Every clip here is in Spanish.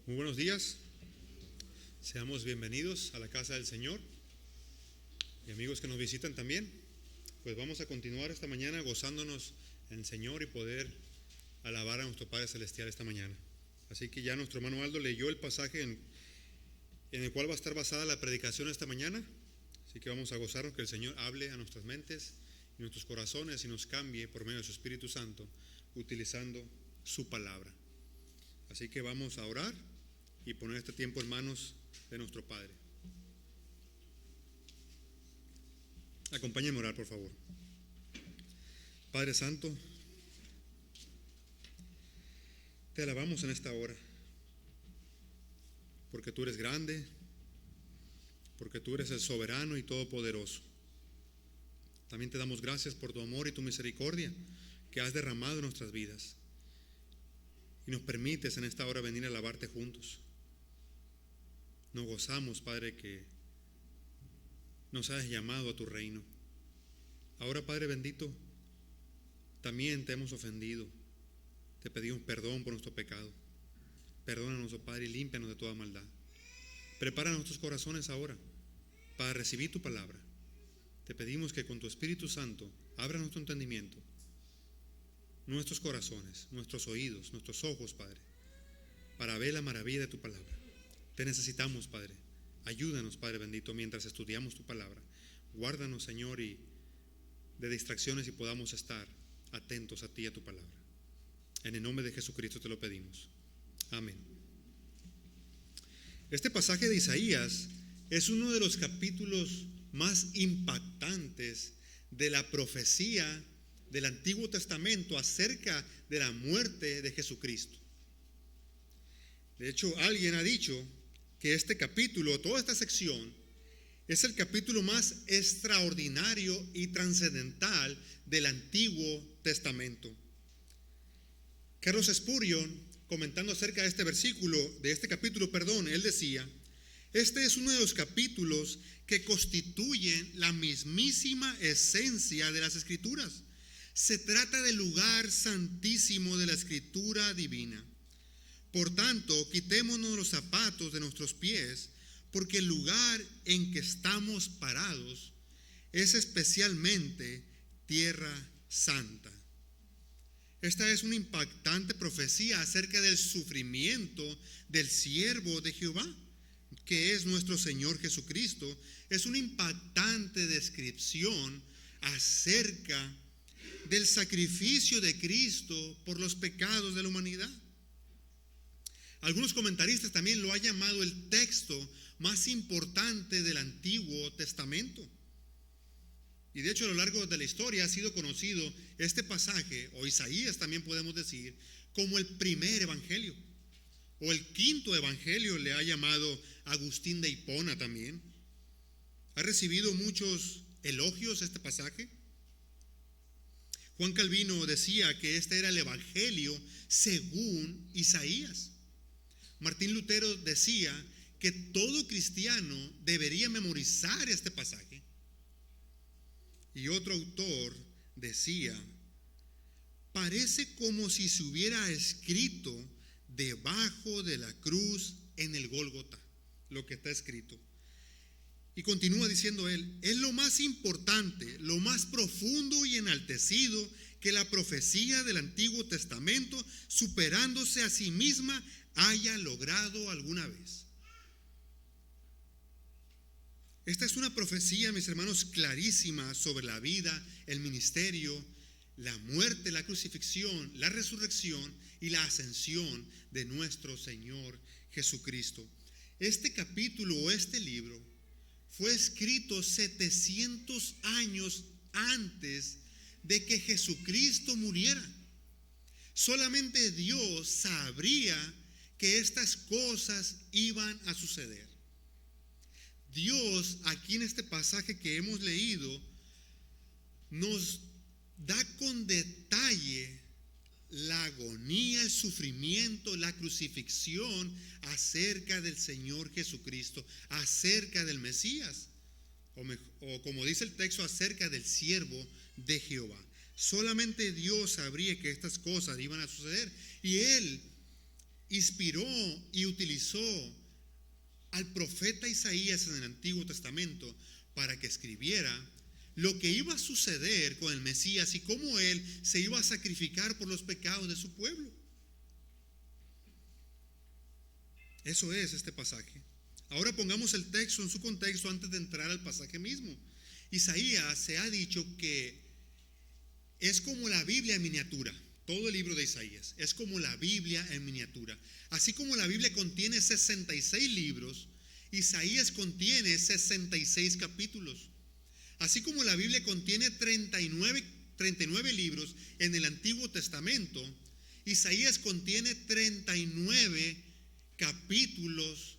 Muy buenos días, seamos bienvenidos a la casa del Señor y amigos que nos visitan también. Pues vamos a continuar esta mañana gozándonos en el Señor y poder alabar a nuestro Padre Celestial esta mañana. Así que ya nuestro hermano Aldo leyó el pasaje en el cual va a estar basada la predicación esta mañana. Así que vamos a gozarnos que el Señor hable a nuestras mentes y nuestros corazones y nos cambie por medio de su Espíritu Santo utilizando su palabra. Así que vamos a orar y poner este tiempo en manos de nuestro Padre. Acompáñenme a orar, por favor. Padre Santo, te alabamos en esta hora, porque tú eres grande, porque tú eres el soberano y todopoderoso. También te damos gracias por tu amor y tu misericordia que has derramado en nuestras vidas. Y nos permites en esta hora venir a alabarte juntos. Nos gozamos, Padre, que nos hayas llamado a tu reino. Ahora, Padre bendito, también te hemos ofendido. Te pedimos perdón por nuestro pecado. Perdónanos, oh Padre, y límpianos de toda maldad. Prepara nuestros corazones ahora para recibir tu palabra. Te pedimos que con tu Espíritu Santo abra nuestro entendimiento, nuestros corazones, nuestros oídos, nuestros ojos, Padre, para ver la maravilla de tu palabra. Te necesitamos, Padre. Ayúdanos, Padre bendito, mientras estudiamos tu palabra. Guárdanos, Señor, y de distracciones y podamos estar atentos a ti y a tu palabra. En el nombre de Jesucristo te lo pedimos. Amén. Este pasaje de Isaías es uno de los capítulos más impactantes de la profecía del Antiguo Testamento acerca de la muerte de Jesucristo. De hecho, alguien ha dicho que este capítulo, toda esta sección, es el capítulo más extraordinario y trascendental del Antiguo Testamento. Carlos Spurgeon, comentando acerca de este versículo, de este capítulo, él decía: este es uno de los capítulos que constituyen la mismísima esencia de las Escrituras. Se trata del lugar santísimo de la Escritura divina. Por tanto, quitémonos los zapatos de nuestros pies, porque el lugar en que estamos parados es especialmente tierra santa. Esta es una impactante profecía acerca del sufrimiento del siervo de Jehová, que es nuestro Señor Jesucristo. Es una impactante descripción acerca del sacrificio de Cristo por los pecados de la humanidad. Algunos comentaristas también lo han llamado el texto más importante del Antiguo Testamento. Y de hecho, a lo largo de la historia ha sido conocido este pasaje, o Isaías también podemos decir, como el primer evangelio, o el quinto evangelio le ha llamado Agustín de Hipona también. Ha recibido muchos elogios este pasaje. Juan Calvino decía que este era el evangelio según Isaías. Martín Lutero decía que todo cristiano debería memorizar este pasaje. Y otro autor decía: parece como si se hubiera escrito debajo de la cruz en el Gólgota, lo que está escrito. Y continúa diciendo él: es lo más importante, lo más profundo y enaltecido que la profecía del Antiguo Testamento, superándose a sí misma, haya logrado alguna vez. Esta es una profecía, mis hermanos, clarísima sobre la vida, el ministerio, la muerte, la crucifixión, la resurrección y la ascensión de nuestro Señor Jesucristo. Este capítulo o este libro fue escrito 700 años antes de que Jesucristo muriera. Solamente Dios sabría que estas cosas iban a suceder. Dios, aquí en este pasaje que hemos leído, nos da con detalle la agonía, el sufrimiento, la crucifixión acerca del Señor Jesucristo, acerca del Mesías, o como dice el texto, acerca del siervo de Jehová. Solamente Dios sabría que estas cosas iban a suceder, y Él inspiró y utilizó al profeta Isaías en el Antiguo Testamento para que escribiera lo que iba a suceder con el Mesías y cómo él se iba a sacrificar por los pecados de su pueblo. Eso es este pasaje. Ahora pongamos el texto en su contexto antes de entrar al pasaje mismo. Isaías, se ha dicho que es como la Biblia en miniatura. Todo el libro de Isaías es como la Biblia en miniatura. Así como la Biblia contiene 66 libros, Isaías contiene 66 capítulos. Así como la Biblia contiene 39 libros en el Antiguo Testamento, Isaías contiene 39 capítulos.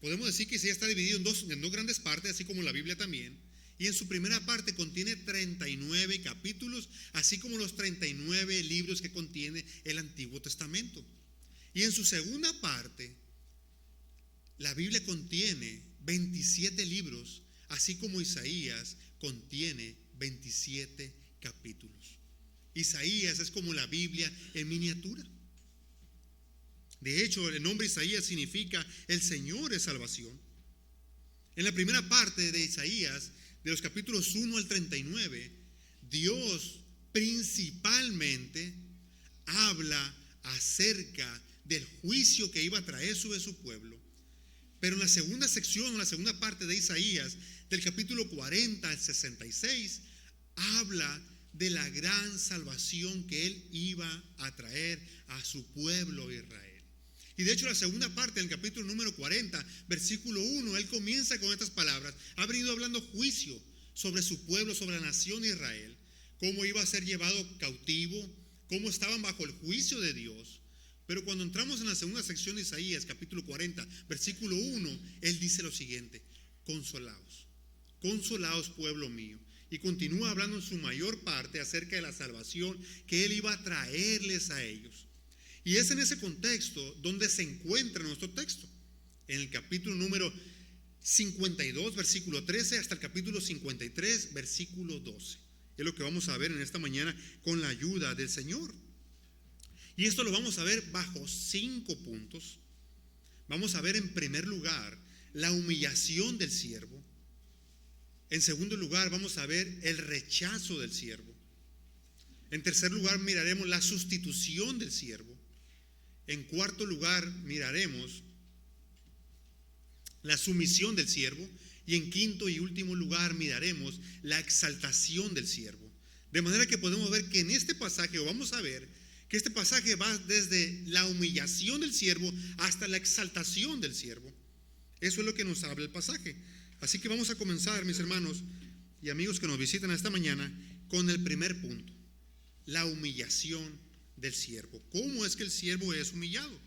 Podemos decir que Isaías está dividido en dos grandes partes, así como la Biblia también. Y en su primera parte contiene 39 capítulos, así como los 39 libros que contiene el Antiguo Testamento. Y en su segunda parte, la Biblia contiene 27 libros, así como Isaías contiene 27 capítulos. Isaías es como la Biblia en miniatura. De hecho, el nombre Isaías significa el Señor es salvación. En la primera parte de Isaías, de los capítulos 1 al 39, Dios principalmente habla acerca del juicio que iba a traer sobre su pueblo. Pero en la segunda sección, en la segunda parte de Isaías, del capítulo 40 al 66, habla de la gran salvación que él iba a traer a su pueblo Israel. Y de hecho la segunda parte del capítulo número 40, versículo 1, él comienza con estas palabras. Ha venido hablando juicio sobre su pueblo, sobre la nación de Israel, cómo iba a ser llevado cautivo, cómo estaban bajo el juicio de Dios. Pero cuando entramos en la segunda sección de Isaías, capítulo 40, versículo 1, él dice lo siguiente: consolaos, consolaos pueblo mío. Y continúa hablando en su mayor parte acerca de la salvación que él iba a traerles a ellos. Y es en ese contexto donde se encuentra nuestro texto, en el capítulo número 52, versículo 13, hasta el capítulo 53, versículo 12. Es lo que vamos a ver en esta mañana con la ayuda del Señor. Y esto lo vamos a ver bajo 5 puntos. Vamos a ver en primer lugar la humillación del siervo. En segundo lugar vamos a ver el rechazo del siervo. En tercer lugar miraremos la sustitución del siervo. En cuarto lugar miraremos la sumisión del siervo. Y en quinto y último lugar miraremos la exaltación del siervo. De manera que podemos ver que en este pasaje, o vamos a ver que este pasaje va desde la humillación del siervo hasta la exaltación del siervo. Eso es lo que nos habla el pasaje. Así que vamos a comenzar, mis hermanos y amigos que nos visitan esta mañana, con el primer punto: la humillación del siervo. ¿Cómo es que el siervo es humillado?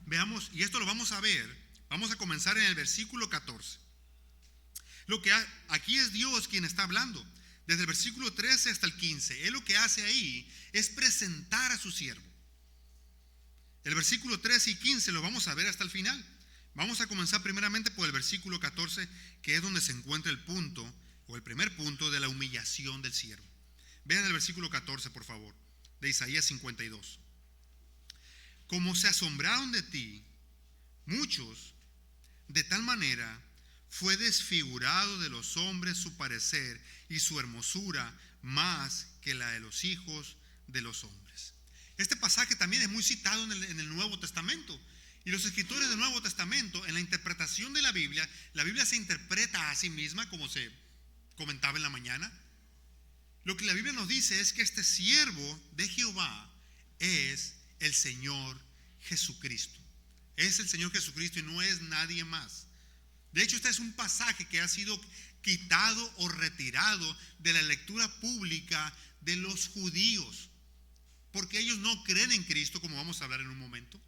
Veamos, y esto lo vamos a ver. Vamos a comenzar en el versículo 14. Aquí es Dios quien está hablando. Desde el versículo 13 hasta el 15. Él lo que hace ahí es presentar a su siervo. El versículo 13 y 15 lo vamos a ver hasta el final. Vamos a comenzar primeramente por el versículo 14, que es donde se encuentra el punto, o el primer punto de la humillación del siervo. Vean el versículo 14, por favor, de Isaías 52. Como se asombraron de ti muchos, de tal manera fue desfigurado de los hombres su parecer y su hermosura más que la de los hijos de los hombres. Este pasaje también es muy citado en el Nuevo Testamento. Y los escritores del Nuevo Testamento, en la interpretación de la Biblia se interpreta a sí misma, como se comentaba en la mañana. Lo que la Biblia nos dice es que este siervo de Jehová es el Señor Jesucristo. Es el Señor Jesucristo y no es nadie más. De hecho, este es un pasaje que ha sido quitado o retirado de la lectura pública de los judíos, porque ellos no creen en Cristo, como vamos a hablar en un momento.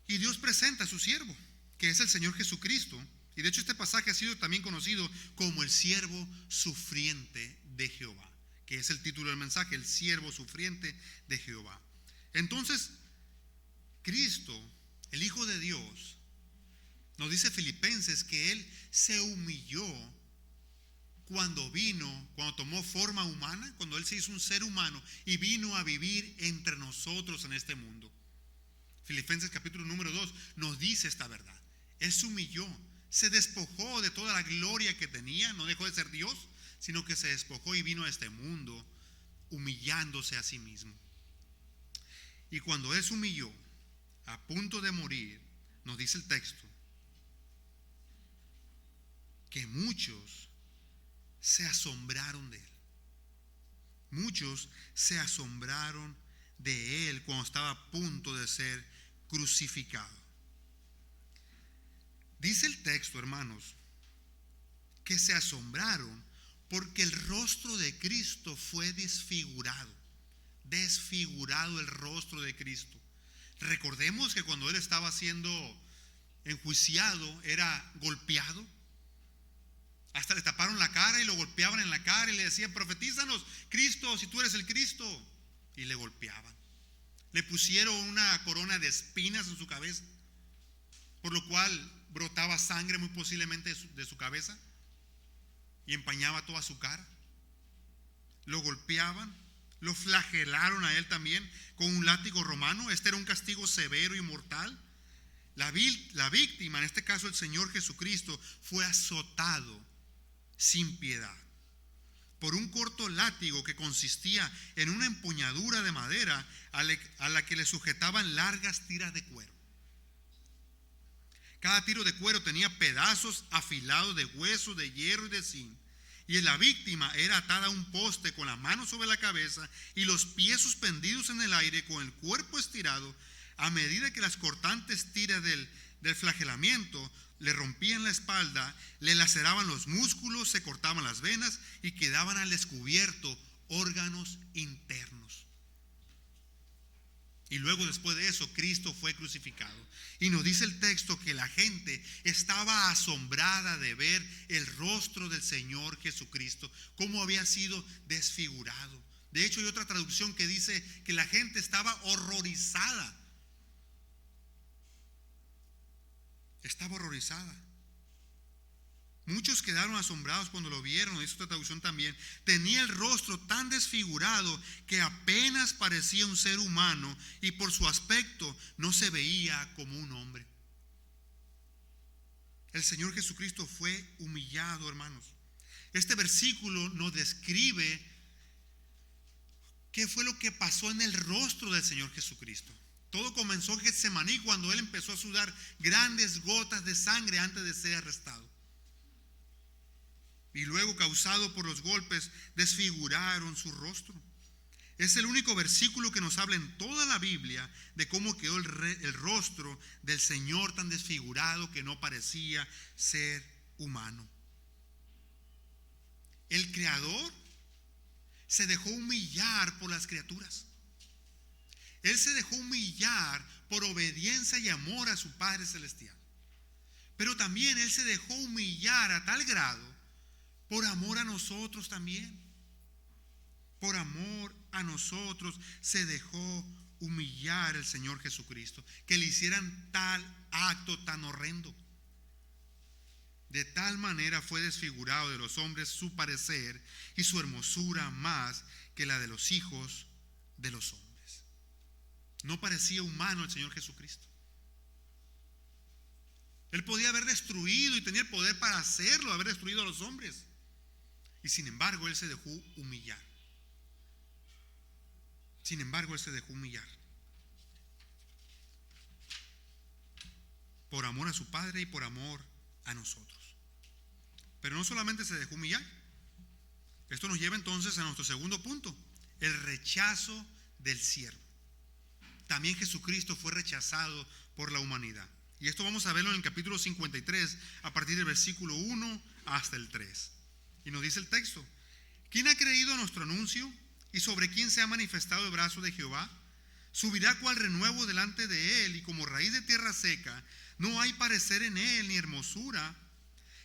Y Dios presenta a su siervo, que es el Señor Jesucristo. Y de hecho este pasaje ha sido también conocido como el siervo sufriente de Jehová, que es el título del mensaje, el siervo sufriente de Jehová. Entonces, Cristo, el Hijo de Dios, nos dice Filipenses que Él se humilló cuando tomó forma humana, cuando Él se hizo un ser humano y vino a vivir entre nosotros en este mundo. Filipenses capítulo número 2 nos dice esta verdad. Él se humilló, se despojó de toda la gloria que tenía, no dejó de ser Dios, sino que se despojó y vino a este mundo humillándose a sí mismo. Y cuando Él se humilló, a punto de morir, nos dice el texto, que muchos se asombraron de Él. Muchos se asombraron de Él cuando estaba a punto de ser crucificado. Dice el texto, hermanos, que se asombraron porque el rostro de Cristo fue desfigurado el rostro de Cristo. Recordemos que cuando Él estaba siendo enjuiciado era golpeado. Hasta le taparon la cara y lo golpeaban en la cara y le decían: profetízanos, Cristo, si tú eres el Cristo. Y le golpeaban. Le pusieron una corona de espinas en su cabeza, por lo cual brotaba sangre muy posiblemente de su cabeza y empañaba toda su cara. Lo golpeaban, lo flagelaron a Él también con un látigo romano. Este era un castigo severo y mortal. La víctima, en este caso el Señor Jesucristo, fue azotado sin piedad por un corto látigo que consistía en una empuñadura de madera a la que le sujetaban largas tiras de cuero. Cada tiro de cuero tenía pedazos afilados de hueso, de hierro y de zinc. Y la víctima era atada a un poste con la mano sobre la cabeza y los pies suspendidos en el aire con el cuerpo estirado, a medida que las cortantes tiras del flagelamiento le rompían la espalda, le laceraban los músculos, se cortaban las venas y quedaban al descubierto órganos internos. Y luego, después de eso, Cristo fue crucificado. Y nos dice el texto que la gente estaba asombrada de ver el rostro del Señor Jesucristo, cómo había sido desfigurado. De hecho, hay otra traducción que dice que la gente estaba horrorizada. Estaba horrorizada. Muchos quedaron asombrados cuando lo vieron. Dice otra traducción también: tenía el rostro tan desfigurado que apenas parecía un ser humano y por su aspecto no se veía como un hombre. El Señor Jesucristo fue humillado, hermanos. Este versículo nos describe qué fue lo que pasó en el rostro del Señor Jesucristo. Todo comenzó en Getsemaní, cuando Él empezó a sudar grandes gotas de sangre antes de ser arrestado. Y luego, causado por los golpes, desfiguraron su rostro. Es el único versículo que nos habla en toda la Biblia de cómo quedó el rostro del Señor tan desfigurado que no parecía ser humano. El Creador se dejó humillar por las criaturas. Él se dejó humillar por obediencia y amor a su Padre Celestial. Pero también Él se dejó humillar a tal grado por amor a nosotros también. Por amor a nosotros se dejó humillar el Señor Jesucristo, que le hicieran tal acto tan horrendo. De tal manera fue desfigurado de los hombres su parecer y su hermosura más que la de los hijos de los hombres. No parecía humano el Señor Jesucristo. Él podía haber destruido y tenía el poder para hacerlo, haber destruido a los hombres. Y sin embargo, Él se dejó humillar. Sin embargo, Él se dejó humillar. Por amor a su Padre y por amor a nosotros. Pero no solamente se dejó humillar. Esto nos lleva entonces a nuestro segundo punto: el rechazo del siervo. También Jesucristo fue rechazado por la humanidad. Y esto vamos a verlo en el capítulo 53, a partir del versículo 1 hasta el 3. Y nos dice el texto: ¿quién ha creído a nuestro anuncio? ¿Y sobre quién se ha manifestado el brazo de Jehová? Subirá cual renuevo delante de él, y como raíz de tierra seca, no hay parecer en él ni hermosura.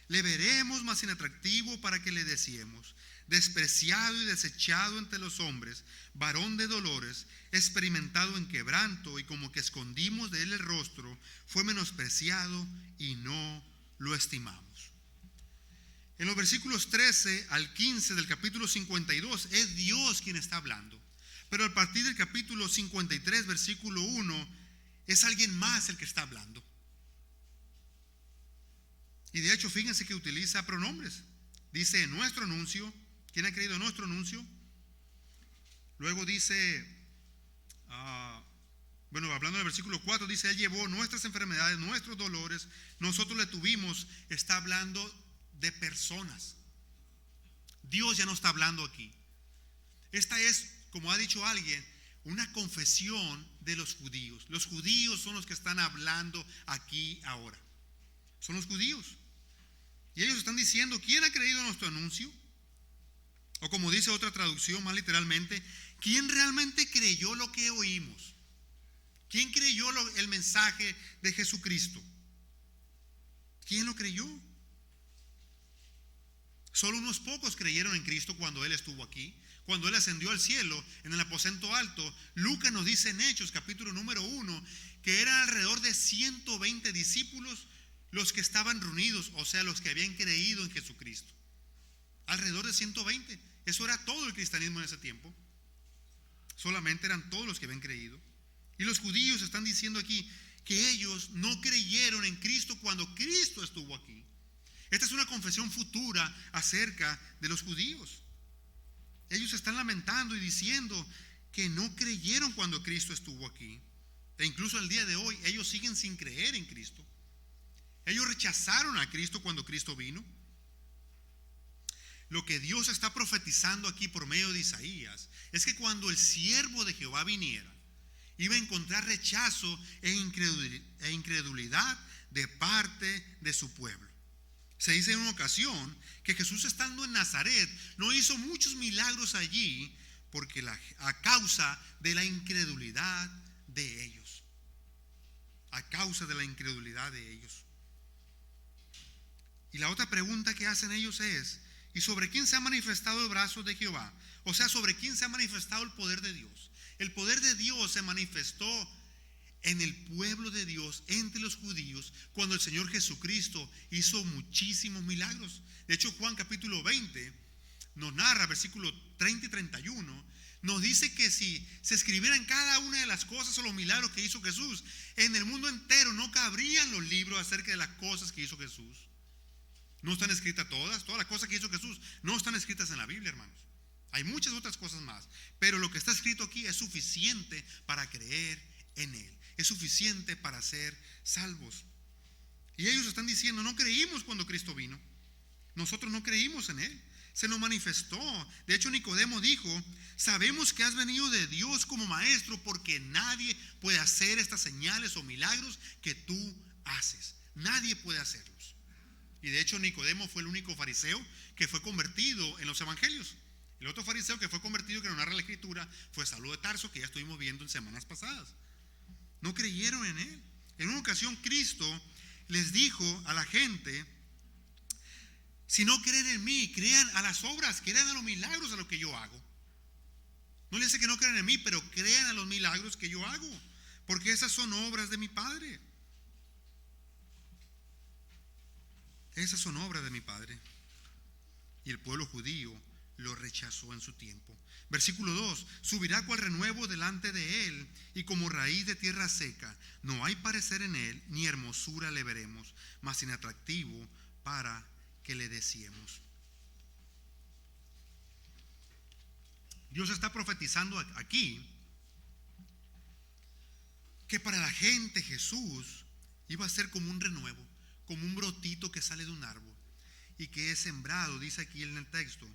Le veremos más inatractivo para que le deseemos. Despreciado y desechado entre los hombres, varón de dolores, experimentado en quebranto, y como que escondimos de él el rostro, fue menospreciado y no lo estimamos. En los versículos 13 al 15 del capítulo 52 es Dios quien está hablando. Pero a partir del capítulo 53, versículo 1, es alguien más el que está hablando. Y de hecho, fíjense que utiliza pronombres. Dice nuestro anuncio. ¿Quién ha creído nuestro anuncio? Luego dice, hablando del versículo 4, dice, Él llevó nuestras enfermedades, nuestros dolores, nosotros le tuvimos. Está hablando de personas. Dios ya no está hablando aquí. Esta es, como ha dicho alguien, una confesión de los judíos. Los judíos son los que están hablando aquí ahora. Son los judíos. Y ellos están diciendo, ¿quién ha creído nuestro anuncio? O como dice otra traducción más literalmente, ¿quién realmente creyó lo que oímos? ¿Quién creyó el mensaje de Jesucristo? ¿Quién lo creyó? Solo unos pocos creyeron en Cristo cuando Él estuvo aquí. Cuando Él ascendió al cielo, en el aposento alto, Lucas nos dice en Hechos, capítulo número 1, que eran alrededor de 120 discípulos los que estaban reunidos, o sea, los que habían creído en Jesucristo. Alrededor de 120. Eso era todo el cristianismo en ese tiempo. Solamente eran todos los que habían creído. Y los judíos están diciendo aquí que ellos no creyeron en Cristo cuando Cristo estuvo aquí. Esta es una confesión futura acerca de los judíos. Ellos están lamentando y diciendo que no creyeron cuando Cristo estuvo aquí. E incluso el día de hoy ellos siguen sin creer en Cristo. Ellos rechazaron a Cristo cuando Cristo vino. Lo que Dios está profetizando aquí por medio de Isaías es que cuando el siervo de Jehová viniera, iba a encontrar rechazo e incredulidad de parte de su pueblo. Se dice en una ocasión que Jesús, estando en Nazaret, no hizo muchos milagros allí porque a causa de la incredulidad de ellos. A causa de la incredulidad de ellos. Y la otra pregunta que hacen ellos es, ¿y sobre quién se ha manifestado el brazo de Jehová? O sea, ¿sobre quién se ha manifestado el poder de Dios? El poder de Dios se manifestó en el pueblo de Dios, entre los judíos, cuando el Señor Jesucristo hizo muchísimos milagros. De hecho, Juan capítulo 20 nos narra, versículos 30 y 31, nos dice que si se escribieran cada una de las cosas o los milagros que hizo Jesús, en el mundo entero no cabrían los libros acerca de las cosas que hizo Jesús. No están escritas todas las cosas que hizo Jesús no están escritas en la Biblia, hermanos. Hay muchas otras cosas más, pero lo que está escrito aquí es suficiente para creer en Él. Es suficiente para ser salvos. Y ellos están diciendo, no creímos cuando Cristo vino. Nosotros no creímos en Él. Se nos manifestó. De hecho, Nicodemo dijo, sabemos que has venido de Dios como maestro, porque nadie puede hacer estas señales o milagros que tú haces. Nadie puede hacerlos. Y de hecho, Nicodemo fue el único fariseo que fue convertido en los evangelios. El otro fariseo que fue convertido, que no narra la escritura, fue Saulo de Tarso, que ya estuvimos viendo en semanas pasadas. No creyeron en Él. En una ocasión Cristo les dijo a la gente, si no creen en mí, crean a las obras, crean a los milagros a lo que yo hago. No les dice que no crean en mí, pero crean a los milagros que yo hago, porque esas son obras de mi Padre. Esas son obras de mi Padre. Y el pueblo judío lo rechazó en su tiempo. Versículo 2, subirá cual renuevo delante de él, y como raíz de tierra seca, no hay parecer en él, ni hermosura le veremos, mas inatractivo para que le deseemos. Dios está profetizando aquí que para la gente Jesús iba a ser como un renuevo, como un brotito que sale de un árbol y que es sembrado, dice aquí en el texto,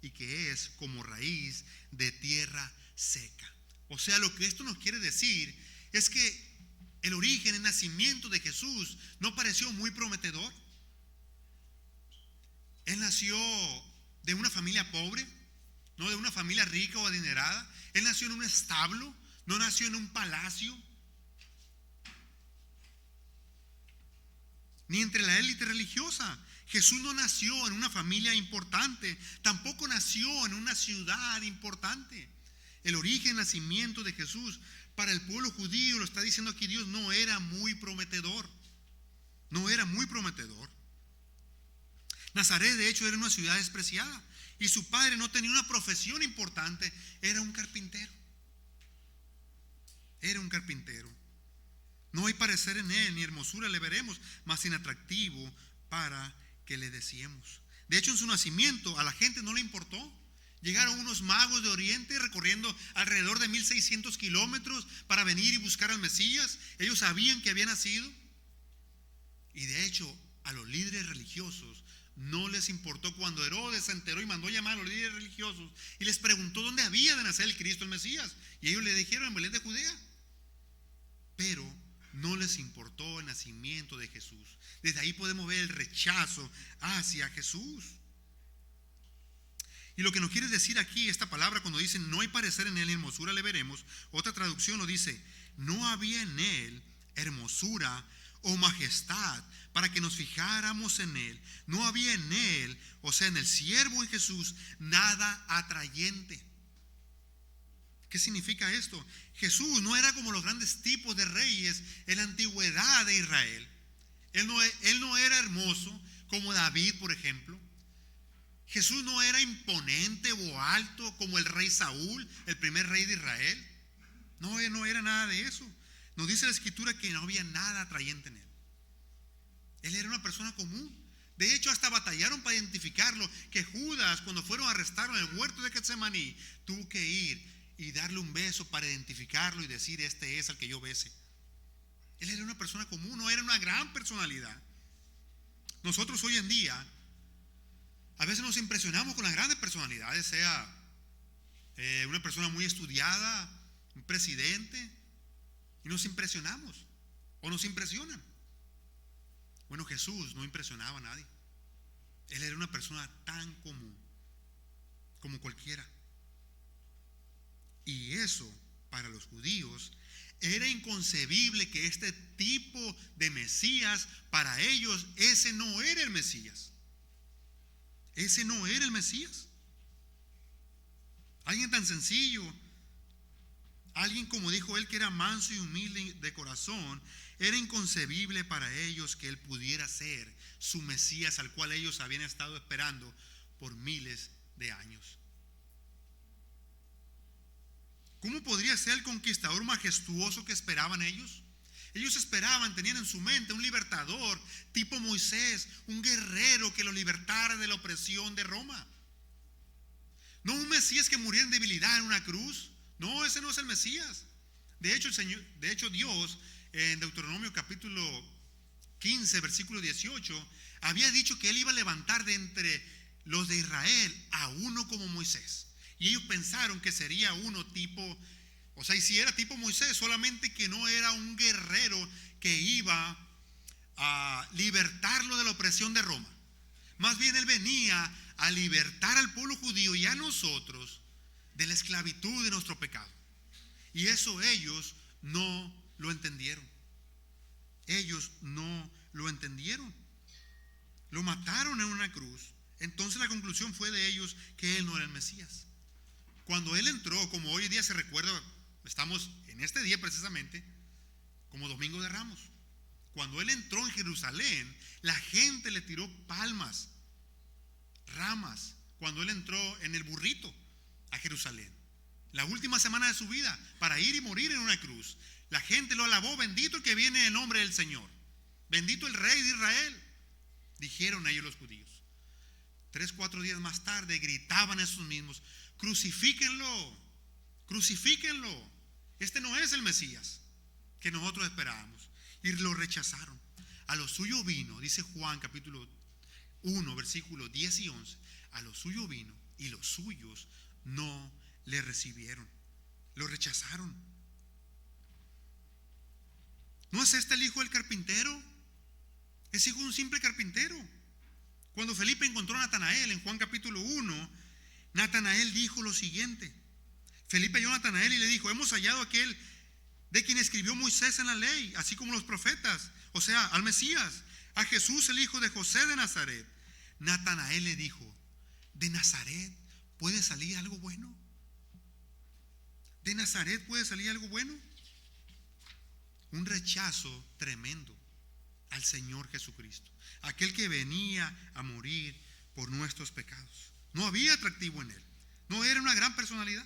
y que es como raíz de tierra seca. O sea, lo que esto nos quiere decir es que el origen, el nacimiento de Jesús no pareció muy prometedor. Él nació de una familia pobre, no de una familia rica o adinerada. Él nació en un establo, no nació en un palacio, ni entre la élite religiosa. Jesús no nació en una familia importante, tampoco nació en una ciudad importante. El origen, nacimiento de Jesús para el pueblo judío, lo está diciendo aquí Dios, no era muy prometedor. No era muy prometedor. Nazaret, de hecho, era una ciudad despreciada y su padre no tenía una profesión importante, era un carpintero. Era un carpintero. No hay parecer en él, ni hermosura le veremos, mas sin atractivo para que le deseemos. De hecho, en su nacimiento a la gente no le importó. Llegaron unos magos de Oriente recorriendo alrededor de 1600 kilómetros para venir y buscar al Mesías. Ellos sabían que había nacido. Y de hecho, a los líderes religiosos no les importó cuando Herodes se enteró y mandó llamar a los líderes religiosos y les preguntó dónde había de nacer el Cristo, el Mesías. Y ellos le dijeron: en Belén de Judea. Pero no les importó el nacimiento de Jesús. Desde ahí podemos ver el rechazo hacia Jesús. Y lo que nos quiere decir aquí esta palabra cuando dice no hay parecer en él, hermosura le veremos, otra traducción lo dice: no había en él hermosura o majestad para que nos fijáramos en él. No había en él, o sea, en el siervo, en Jesús, nada atrayente. ¿Qué significa esto? Jesús no era como los grandes tipos de reyes en la antigüedad de Israel. Él no era hermoso como David, por ejemplo. Jesús no era imponente o alto como el rey Saúl, el primer rey de Israel. No, él no era nada de eso. Nos dice la Escritura que no había nada atrayente en él. Él era una persona común. De hecho, hasta batallaron para identificarlo, que Judas, cuando fueron a arrestarlo en el huerto de Getsemaní, tuvo que ir y darle un beso para identificarlo y decir: este es al que yo bese. Él era una persona común, no era una gran personalidad. Nosotros hoy en día a veces nos impresionamos con las grandes personalidades, sea una persona muy estudiada, un presidente, y nos impresionamos o nos impresionan. Bueno, Jesús no impresionaba a nadie. Él era una persona tan común como cualquiera. Y eso, para los judíos, era inconcebible que este tipo de Mesías, para ellos, ese no era el Mesías. Ese no era el Mesías. Alguien tan sencillo, alguien, como dijo él, que era manso y humilde de corazón, era inconcebible para ellos que él pudiera ser su Mesías, al cual ellos habían estado esperando por miles de años. ¿Cómo podría ser el conquistador majestuoso que esperaban ellos? Ellos esperaban, tenían en su mente un libertador tipo Moisés, un guerrero que los libertara de la opresión de Roma. No un Mesías que muriera en debilidad en una cruz. No, ese no es el Mesías. De hecho, Dios en Deuteronomio capítulo 15, versículo 18, había dicho que él iba a levantar de entre los de Israel a uno como Moisés. Y ellos pensaron que sería uno tipo, o sea, y si era tipo Moisés, solamente que no era un guerrero que iba a libertarlo de la opresión de Roma. Más bien él venía a libertar al pueblo judío y a nosotros de la esclavitud de nuestro pecado. Y eso ellos no lo entendieron. Ellos no lo entendieron. Lo mataron en una cruz. Entonces la conclusión fue de ellos que él no era el Mesías. Cuando él entró, como hoy en día se recuerda, estamos en este día precisamente, como Domingo de Ramos. Cuando él entró en Jerusalén, la gente le tiró palmas, ramas, cuando él entró en el burrito a Jerusalén. La última semana de su vida, para ir y morir en una cruz. La gente lo alabó: bendito el que viene en el nombre del Señor, bendito el Rey de Israel, dijeron ellos los judíos. 3-4 días más tarde gritaban esos mismos: crucifíquenlo, crucifíquenlo, este no es el Mesías que nosotros esperábamos. Y lo rechazaron. A lo suyo vino, dice Juan capítulo 1, versículos 10 y 11, a lo suyo vino y los suyos no le recibieron, lo rechazaron. ¿No es este el hijo del carpintero? Es hijo de un simple carpintero. Cuando Felipe encontró a Natanael en Juan capítulo 1, Natanael dijo lo siguiente. Felipe halló a Natanael y le dijo: hemos hallado aquel de quien escribió Moisés en la ley, así como los profetas, o sea, al Mesías, a Jesús, el hijo de José de Nazaret. Natanael le dijo: ¿de Nazaret puede salir algo bueno? ¿De Nazaret puede salir algo bueno? Un rechazo tremendo al Señor Jesucristo, aquel que venía a morir por nuestros pecados. No había atractivo en él. No era una gran personalidad.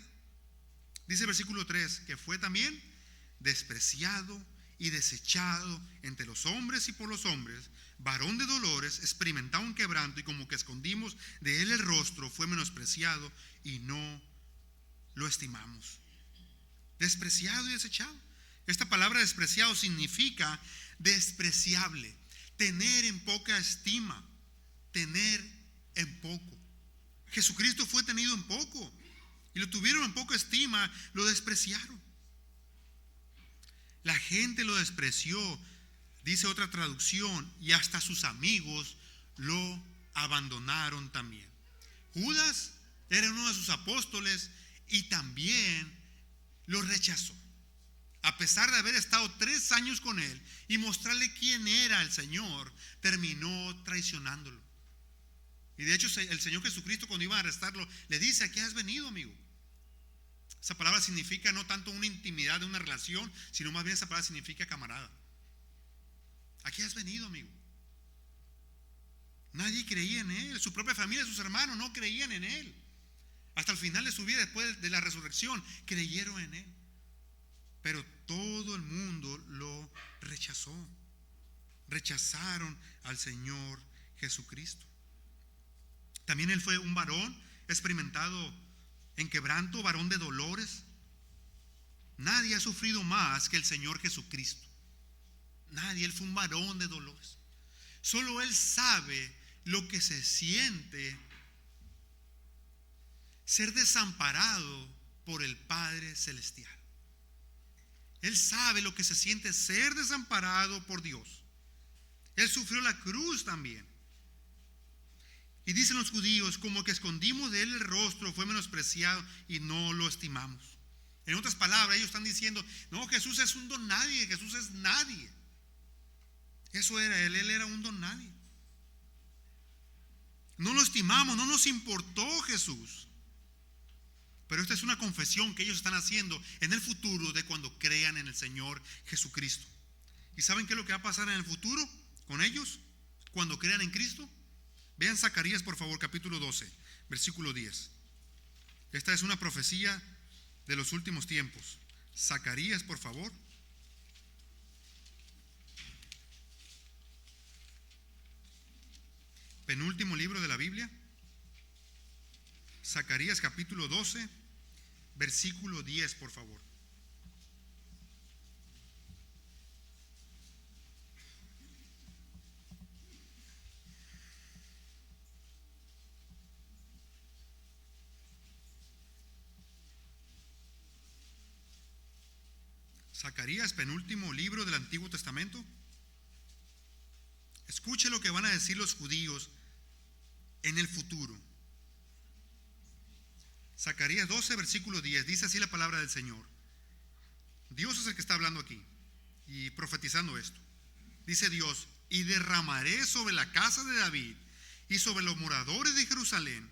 Dice el versículo 3 que fue también despreciado y desechado entre los hombres y por los hombres, varón de dolores, experimentado un quebranto, y como que escondimos de él el rostro, fue menospreciado y no lo estimamos. Despreciado y desechado. Esta palabra despreciado significa despreciable, tener en poca estima, tener en poco. Jesucristo fue tenido en poco y lo tuvieron en poca estima, lo despreciaron. La gente lo despreció, dice otra traducción, y hasta sus amigos lo abandonaron también. Judas era uno de sus apóstoles y también lo rechazó, a pesar de haber estado 3 años con él y mostrarle quién era el Señor, terminó traicionándolo. Y de hecho el Señor Jesucristo, cuando iba a arrestarlo, le dice: ¿a qué has venido, amigo? Esa palabra significa no tanto una intimidad de una relación, sino más bien esa palabra significa camarada. ¿A qué has venido, amigo? Nadie creía en él, su propia familia, sus hermanos no creían en él. Hasta el final de su vida, después de la resurrección, creyeron en él. Pero todo el mundo lo rechazó. Rechazaron al Señor Jesucristo. También él fue un varón experimentado en quebranto, varón de dolores. Nadie ha sufrido más que el Señor Jesucristo. Nadie. Él fue un varón de dolores. Solo él sabe lo que se siente ser desamparado por el Padre Celestial. Él sabe lo que se siente ser desamparado por Dios. Él sufrió la cruz también. Y dicen los judíos: como que escondimos de él el rostro, fue menospreciado y no lo estimamos. En otras palabras, ellos están diciendo: no, Jesús es un don nadie, Jesús es nadie. Eso era él era un don nadie. No lo estimamos, no nos importó Jesús. Pero esta es una confesión que ellos están haciendo en el futuro de cuando crean en el Señor Jesucristo. ¿Y saben qué es lo que va a pasar en el futuro con ellos cuando crean en Cristo? Vean Zacarías, por favor, capítulo 12, versículo 10. Esta es una profecía de los últimos tiempos. Zacarías, por favor. Penúltimo libro de la Biblia. Zacarías capítulo 12, versículo 10, por favor. Zacarías, penúltimo libro del Antiguo Testamento. Escuche lo que van a decir los judíos en el futuro. Zacarías 12, versículo 10, dice así la palabra del Señor. Dios es el que está hablando aquí y profetizando esto. Dice Dios: y derramaré sobre la casa de David y sobre los moradores de Jerusalén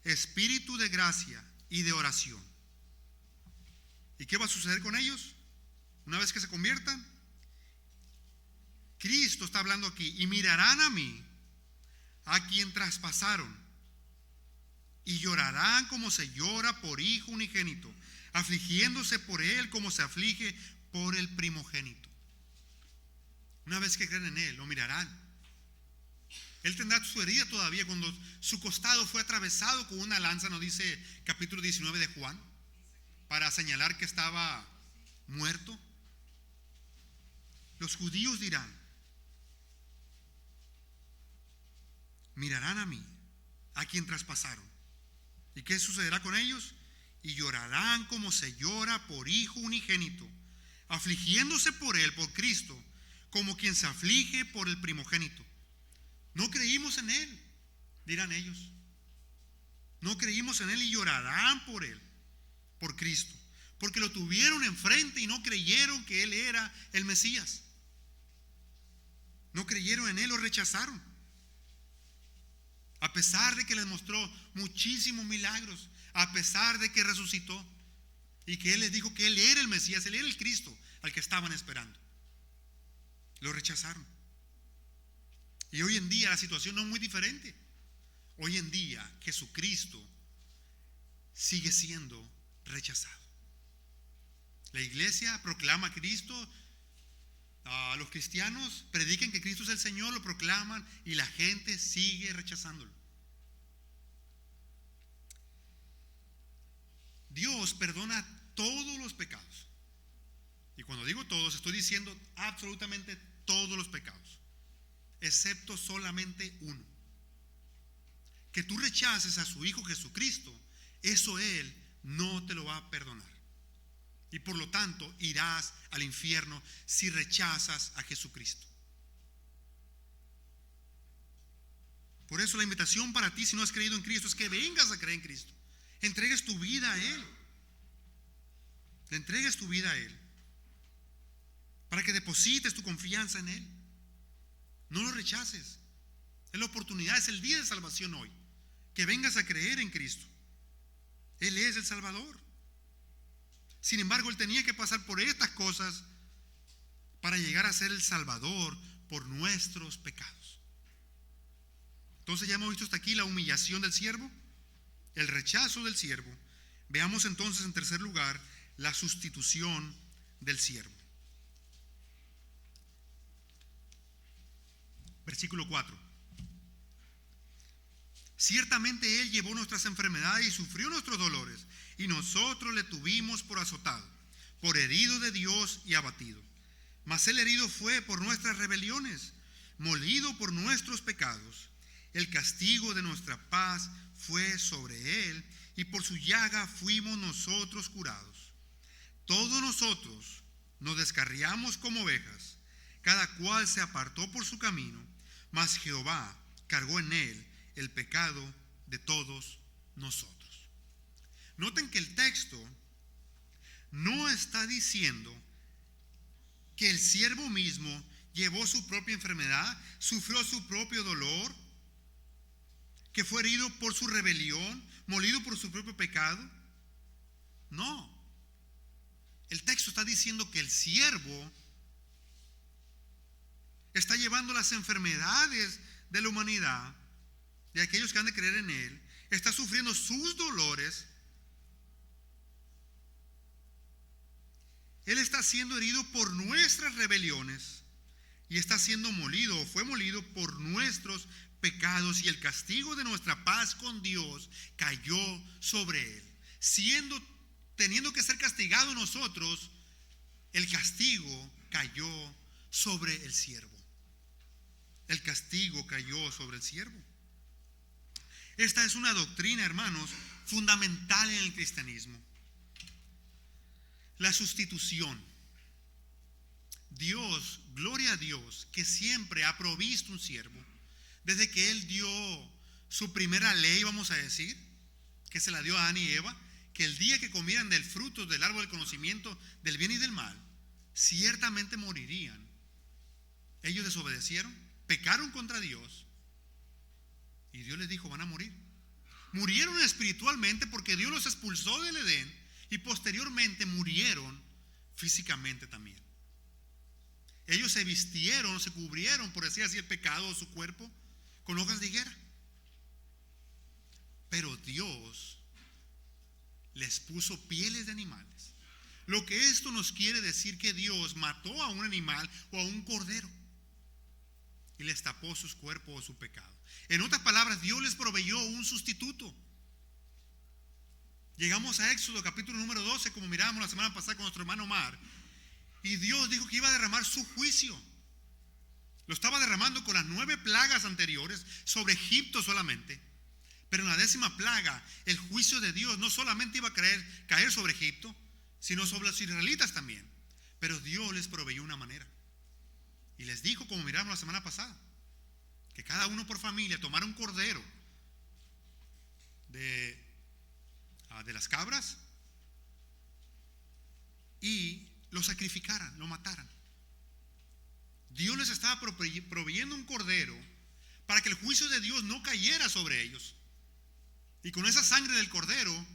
espíritu de gracia y de oración. ¿Y qué va a suceder con ellos? Una vez que se conviertan, Cristo está hablando aquí: y mirarán a mí, a quien traspasaron, y llorarán como se llora por hijo unigénito, afligiéndose por él como se aflige por el primogénito. Una vez que creen en él, lo mirarán. Él tendrá su herida todavía cuando su costado fue atravesado con una lanza, nos dice capítulo 19 de Juan, para señalar que estaba muerto. Los judíos dirán: mirarán a mí, a quien traspasaron. ¿Y qué sucederá con ellos? Y llorarán como se llora por hijo unigénito, afligiéndose por él, por Cristo, como quien se aflige por el primogénito. No creímos en él, dirán ellos. No creímos en él y llorarán por él, por Cristo, porque lo tuvieron enfrente y no creyeron que él era el Mesías. No creyeron en él, lo rechazaron. A pesar de que les mostró muchísimos milagros, a pesar de que resucitó y que él les dijo que él era el Mesías, él era el Cristo al que estaban esperando, lo rechazaron. Y hoy en día la situación no es muy diferente. hoy en día Jesucristo sigue siendo rechazado. La iglesia proclama a Cristo, los cristianos predican que Cristo es el Señor, lo proclaman y la gente sigue rechazándolo. Dios perdona todos los pecados. Y cuando digo todos, estoy diciendo absolutamente todos los pecados, excepto solamente uno. Que tú rechaces a su Hijo Jesucristo, eso Él no te lo va a perdonar. Y por lo tanto irás al infierno si rechazas a Jesucristo. Por eso la invitación para ti, si no has creído en Cristo, es que vengas a creer en Cristo. Entregues tu vida a Él. Le entregues tu vida a Él. Para que deposites tu confianza en Él. No lo rechaces. Es la oportunidad, es el día de salvación hoy. Que vengas a creer en Cristo. Él es el Salvador. Sin embargo, Él tenía que pasar por estas cosas para llegar a ser el Salvador por nuestros pecados. Entonces ya hemos visto hasta aquí la humillación del siervo, el rechazo del siervo. Veamos entonces en tercer lugar la sustitución del siervo. Versículo 4. Ciertamente Él llevó nuestras enfermedades y sufrió nuestros dolores, y nosotros le tuvimos por azotado, por herido de Dios y abatido. Mas el herido fue por nuestras rebeliones, molido por nuestros pecados. El castigo de nuestra paz fue sobre Él, y por su llaga fuimos nosotros curados. Todos nosotros nos descarriamos como ovejas, cada cual se apartó por su camino, mas Jehová cargó en Él el pecado de todos nosotros. Noten que el texto no está diciendo que el siervo mismo llevó su propia enfermedad, sufrió su propio dolor, que fue herido por su rebelión, molido por su propio pecado. No. El texto está diciendo que el siervo está llevando las enfermedades de la humanidad, de aquellos que han de creer en Él, está sufriendo sus dolores. Él está siendo herido por nuestras rebeliones y está siendo molido o fue molido por nuestros pecados, y el castigo de nuestra paz con Dios cayó sobre Él. Teniendo que ser castigado nosotros, el castigo cayó sobre el siervo. El castigo cayó sobre el siervo. Esta es una doctrina, hermanos, fundamental en el cristianismo. La sustitución. Dios, gloria a Dios, que siempre ha provisto un siervo. Desde que Él dio su primera ley, vamos a decir, que se la dio a Adán y Eva, que el día que comieran del fruto del árbol del conocimiento del bien y del mal, ciertamente morirían. Ellos desobedecieron, pecaron contra Dios, y Dios les dijo: van a morir. Murieron espiritualmente porque Dios los expulsó del Edén, y posteriormente murieron físicamente también. Ellos se vistieron, se cubrieron, por decir así, el pecado de su cuerpo con hojas de higuera. Pero Dios les puso pieles de animales. Lo que esto nos quiere decir que Dios mató a un animal o a un cordero y les tapó sus cuerpos o su pecado. En otras palabras, Dios les proveyó un sustituto. Llegamos a Éxodo capítulo número 12, como mirábamos la semana pasada con nuestro hermano Omar, y Dios dijo que iba a derramar su juicio. Lo estaba derramando con las 9 plagas anteriores sobre Egipto solamente, pero en la 10ª plaga el juicio de Dios no solamente iba a caer sobre Egipto, sino sobre los israelitas también. Pero Dios les proveyó una manera, y les dijo, como miramos la semana pasada, que cada uno por familia tomara un cordero de las cabras y lo sacrificaran, lo mataran. Dios les estaba proveyendo un cordero para que el juicio de Dios no cayera sobre ellos, y con esa sangre del cordero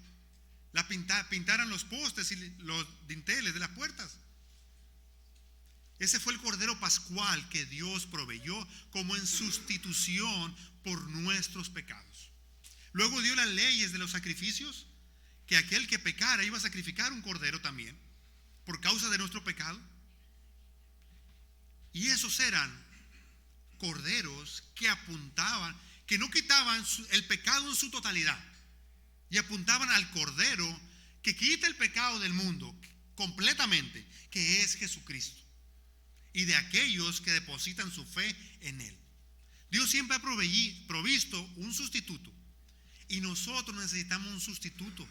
la pintaran los postes y los dinteles de las puertas. Ese fue el cordero pascual que Dios proveyó como en sustitución por nuestros pecados. Luego dio las leyes de los sacrificios, que aquel que pecara iba a sacrificar un cordero también, por causa de nuestro pecado. Y esos eran corderos que apuntaban, que no quitaban el pecado en su totalidad, y apuntaban al cordero que quita el pecado del mundo completamente, que es Jesucristo, y de aquellos que depositan su fe en Él. Dios siempre ha provisto un sustituto, y nosotros necesitamos un sustituto,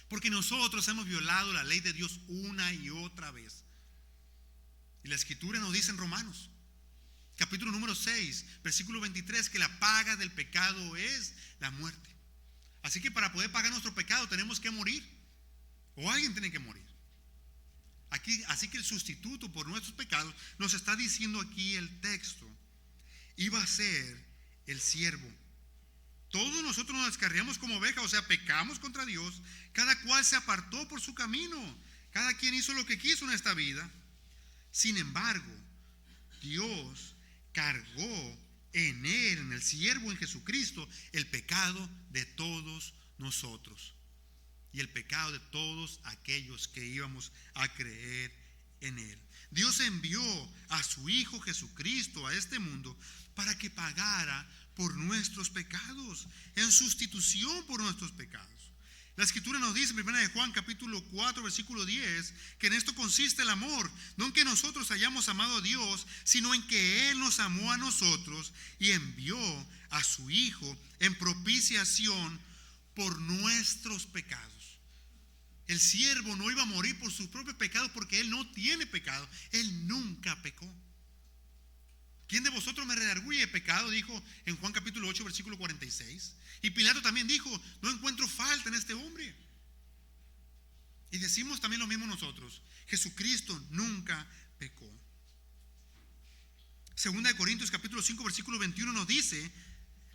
porque nosotros hemos violado la ley de Dios una y otra vez. Y la Escritura nos dice en Romanos, capítulo número 6, versículo 23, que la paga del pecado es la muerte. Así que para poder pagar nuestro pecado tenemos que morir, o alguien tiene que morir. Así que el sustituto por nuestros pecados, nos está diciendo aquí el texto, iba a ser el siervo. Todos nosotros nos descarriamos como ovejas, o sea, pecamos contra Dios. Cada cual se apartó por su camino. Cada quien hizo lo que quiso en esta vida. Sin embargo, Dios cargó en Él, en el siervo, en Jesucristo, el pecado de todos nosotros. Y el pecado de todos aquellos que íbamos a creer en Él. Dios envió a su Hijo Jesucristo a este mundo para que pagara por nuestros pecados, en sustitución por nuestros pecados. La Escritura nos dice en 1 Juan capítulo 4 versículo 10 que en esto consiste el amor, no en que nosotros hayamos amado a Dios, sino en que Él nos amó a nosotros y envió a su Hijo en propiciación por nuestros pecados. El siervo no iba a morir por sus propios pecados porque Él no tiene pecado. Él nunca pecó. ¿Quién de vosotros me redarguye de pecado? Dijo en Juan capítulo 8 versículo 46. Y Pilato también dijo, no encuentro falta en este hombre. Y decimos también lo mismo nosotros. Jesucristo nunca pecó. Segunda de Corintios capítulo 5 versículo 21 nos dice,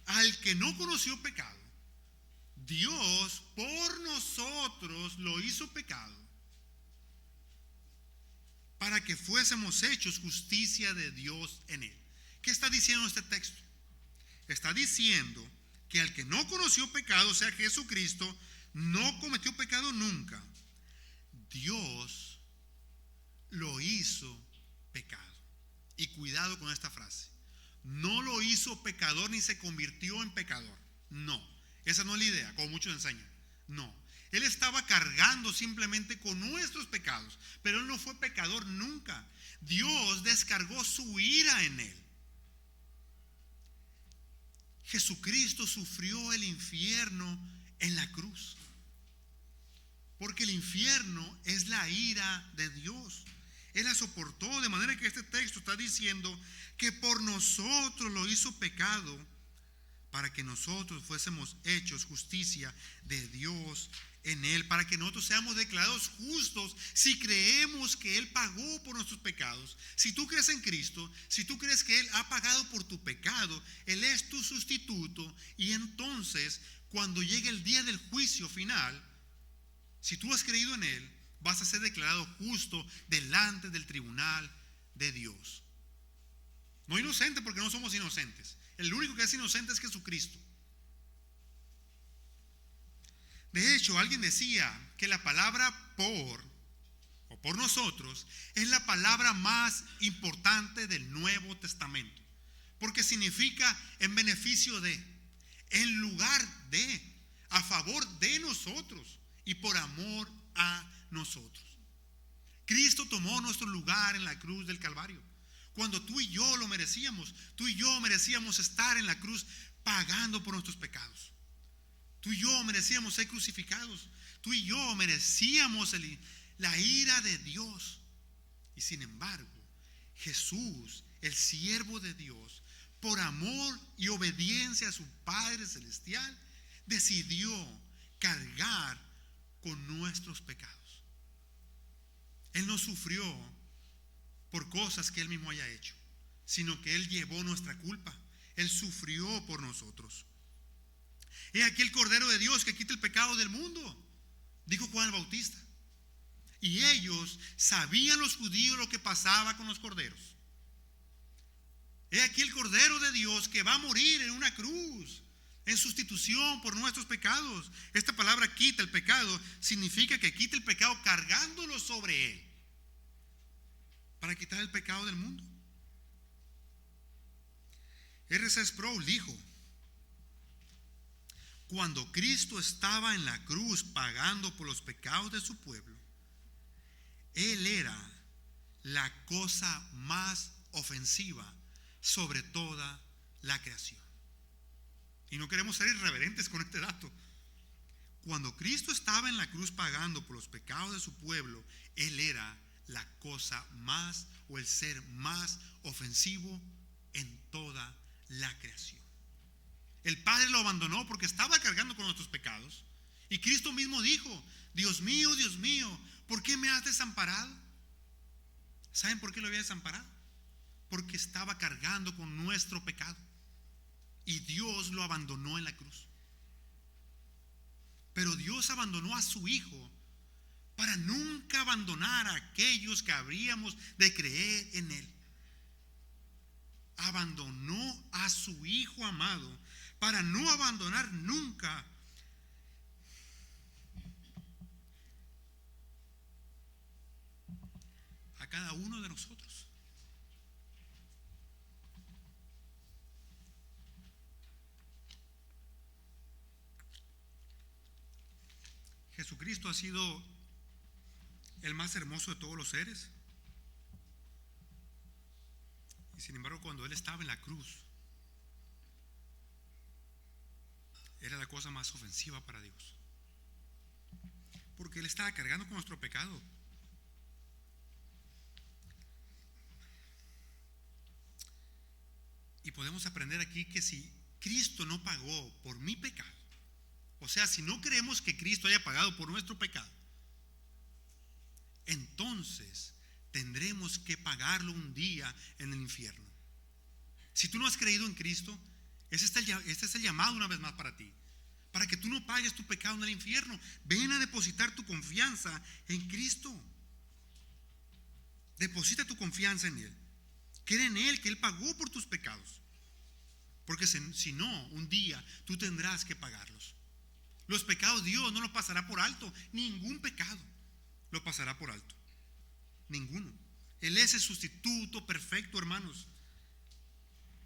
al que no conoció pecado, Dios por nosotros lo hizo pecado, para que fuésemos hechos justicia de Dios en Él. ¿Qué está diciendo este texto? Está diciendo que al que no conoció pecado, o sea Jesucristo, no cometió pecado nunca, Dios lo hizo pecado. Y cuidado con esta frase, no lo hizo pecador ni se convirtió en pecador. No, esa no es la idea, como muchos enseñan. No, Él estaba cargando simplemente con nuestros pecados, pero Él no fue pecador nunca. Dios descargó su ira en Él. Jesucristo sufrió el infierno en la cruz, porque el infierno es la ira de Dios. Él la soportó, de manera que este texto está diciendo que por nosotros lo hizo pecado, para que nosotros fuésemos hechos justicia de Dios en Él, para que nosotros seamos declarados justos si creemos que Él pagó por nuestros pecados. Si tú crees en Cristo, si tú crees que Él ha pagado por tu pecado, Él es tu sustituto, y entonces cuando llegue el día del juicio final, si tú has creído en Él, vas a ser declarado justo delante del tribunal de Dios. No inocente, porque no somos inocentes. El único que es inocente es Jesucristo. De hecho, alguien decía que la palabra por o por nosotros es la palabra más importante del Nuevo Testamento, porque significa en beneficio de, en lugar de, a favor de nosotros y por amor a nosotros. Cristo tomó nuestro lugar en la cruz del Calvario. Cuando tú y yo lo merecíamos, tú y yo merecíamos estar en la cruz pagando por nuestros pecados. Tú y yo merecíamos ser crucificados. Tú y yo merecíamos la ira de Dios. Y sin embargo, Jesús, el siervo de Dios, por amor y obediencia a su Padre Celestial, decidió cargar con nuestros pecados. Él no sufrió por cosas que Él mismo haya hecho, sino que Él llevó nuestra culpa. Él sufrió por nosotros. He aquí el Cordero de Dios que quita el pecado del mundo, dijo Juan el Bautista. Y ellos sabían, los judíos, lo que pasaba con los corderos. He aquí el Cordero de Dios que va a morir en una cruz, en sustitución por nuestros pecados. Esta palabra quita el pecado significa que quita el pecado cargándolo sobre Él, para quitar el pecado del mundo. R.C. Sproul dijo: cuando Cristo estaba en la cruz pagando por los pecados de su pueblo, Él era la cosa más ofensiva sobre toda la creación. Y no queremos ser irreverentes con este dato. Cuando Cristo estaba en la cruz pagando por los pecados de su pueblo, Él era la cosa más, o el ser más ofensivo en toda la creación. El Padre lo abandonó porque estaba cargando con nuestros pecados. Y Cristo mismo dijo: Dios mío, ¿por qué me has desamparado? ¿Saben por qué lo había desamparado? Porque estaba cargando con nuestro pecado. Y Dios lo abandonó en la cruz. Pero Dios abandonó a su Hijo para nunca abandonar a aquellos que habríamos de creer en Él. Abandonó a su Hijo amado para no abandonar nunca a cada uno de nosotros. Jesucristo ha sido el más hermoso de todos los seres. Y sin embargo, cuando Él estaba en la cruz, era la cosa más ofensiva para Dios, porque Él estaba cargando con nuestro pecado. Y podemos aprender aquí que si Cristo no pagó por mi pecado, o sea, si no creemos que Cristo haya pagado por nuestro pecado, entonces tendremos que pagarlo un día en el infierno. Si tú no has creído en Cristo, este es el llamado una vez más para ti, para que tú no pagues tu pecado en el infierno. Ven a depositar tu confianza en Cristo. Deposita tu confianza en Él. Cree en Él, que Él pagó por tus pecados. Porque si no, un día tú tendrás que pagarlos. Los pecados Dios no los pasará por alto. Ningún pecado lo pasará por alto. Ninguno. Él es el sustituto perfecto, hermanos.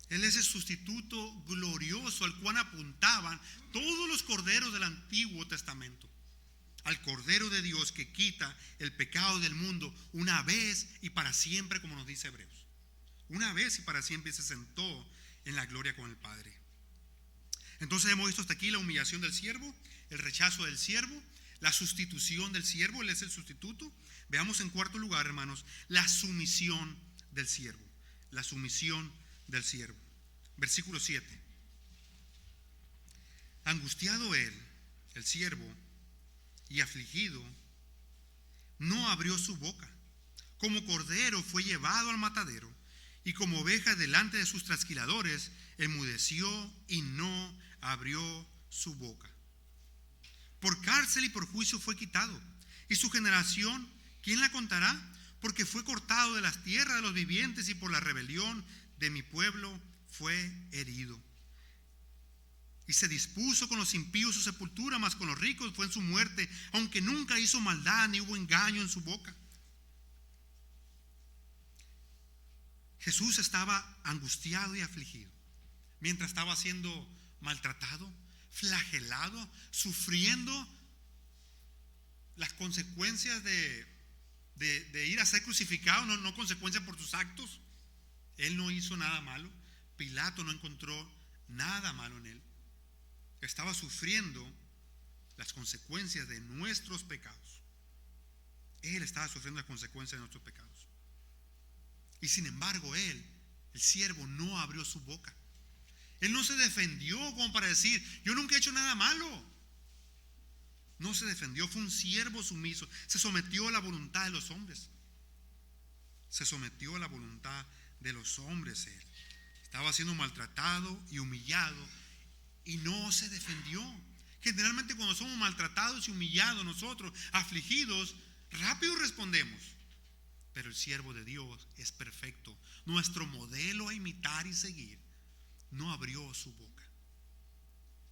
Él es el sustituto glorioso al cual apuntaban todos los corderos del Antiguo Testamento. Al Cordero de Dios que quita el pecado del mundo una vez y para siempre, como nos dice Hebreos. Una vez y para siempre se sentó en la gloria con el Padre. Entonces hemos visto hasta aquí la humillación del siervo, el rechazo del siervo, la sustitución del siervo. Él es el sustituto. Veamos en cuarto lugar, hermanos, la sumisión del siervo. La sumisión del siervo. Versículo 7. Angustiado él, el siervo, y afligido, no abrió su boca. Como cordero fue llevado al matadero, y como oveja delante de sus trasquiladores, enmudeció y no abrió su boca. Por cárcel y por juicio fue quitado. Y su generación, ¿quién la contará? Porque fue cortado de las tierras de los vivientes, y por la rebelión de mi pueblo fue herido. Y se dispuso con los impíos su sepultura, mas con los ricos fue en su muerte, aunque nunca hizo maldad ni hubo engaño en su boca. Jesús estaba angustiado y afligido mientras estaba siendo maltratado, flagelado, sufriendo las consecuencias de ir a ser crucificado, no consecuencias por sus actos. Él no hizo nada malo. Pilato no encontró nada malo en él. Estaba sufriendo las consecuencias de nuestros pecados. Él estaba sufriendo las consecuencias de nuestros pecados. Y sin embargo él, el siervo, no abrió su boca. Él no se defendió como para decir: yo nunca he hecho nada malo. No se defendió. Fue un siervo sumiso. Se sometió a la voluntad de los hombres. Se sometió a la voluntad de los hombres. Él estaba siendo maltratado y humillado y no se defendió. Generalmente cuando somos maltratados y humillados, nosotros afligidos, rápido respondemos. Pero el siervo de Dios es perfecto, nuestro modelo a imitar y seguir. No abrió su boca.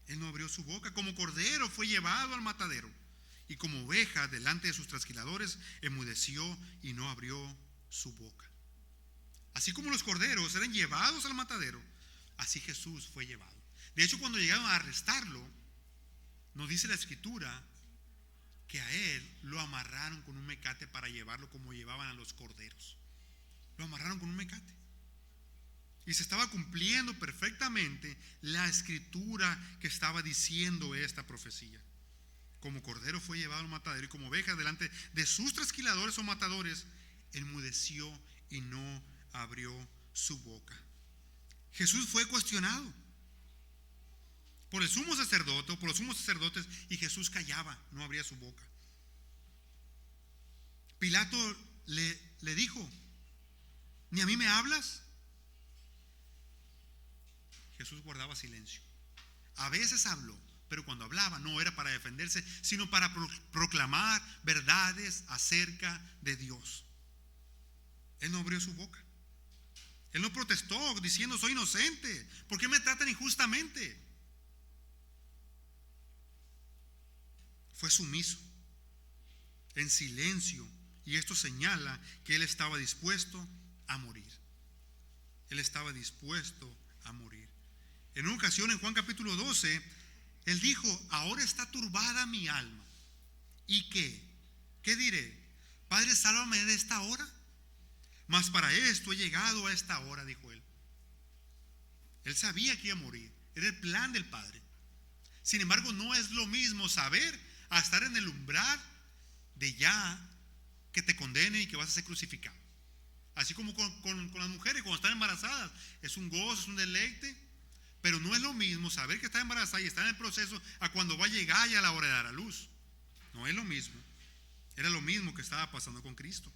Él no abrió su boca. Como cordero fue llevado al matadero, y como oveja delante de sus trasquiladores enmudeció y no abrió su boca. Así como los corderos eran llevados al matadero, así Jesús fue llevado. De hecho, cuando llegaron a arrestarlo, nos dice la escritura que a él lo amarraron con un mecate para llevarlo como llevaban a los corderos. Lo amarraron con un mecate. Y se estaba cumpliendo perfectamente la escritura que estaba diciendo esta profecía. Como cordero fue llevado al matadero, y como oveja delante de sus trasquiladores o matadores, enmudeció y no abrió su boca. Jesús fue cuestionado por el sumo sacerdote o por los sumos sacerdotes, y Jesús callaba, no abría su boca. Pilato le dijo: ¿ni a mí me hablas? Jesús guardaba silencio. A veces habló, pero cuando hablaba no era para defenderse, sino para proclamar verdades acerca de Dios. Él no abrió su boca. Él no protestó diciendo: soy inocente, ¿por qué me tratan injustamente? Fue sumiso, en silencio, y esto señala que él estaba dispuesto a morir. Él estaba dispuesto a morir. En una ocasión, en Juan capítulo 12, él dijo: ahora está turbada mi alma. ¿Y qué? ¿Qué diré? Padre, sálvame de esta hora. Mas para esto he llegado a esta hora, dijo él. Él sabía que iba a morir. Era el plan del Padre. Sin embargo, no es lo mismo saber a estar en el umbral de ya que te condene y que vas a ser crucificado. Así como con las mujeres cuando están embarazadas. Es un gozo, es un deleite. Pero no es lo mismo saber que está embarazada y está en el proceso a cuando va a llegar ya la hora de dar a luz. No es lo mismo. Era lo mismo que estaba pasando con Cristo.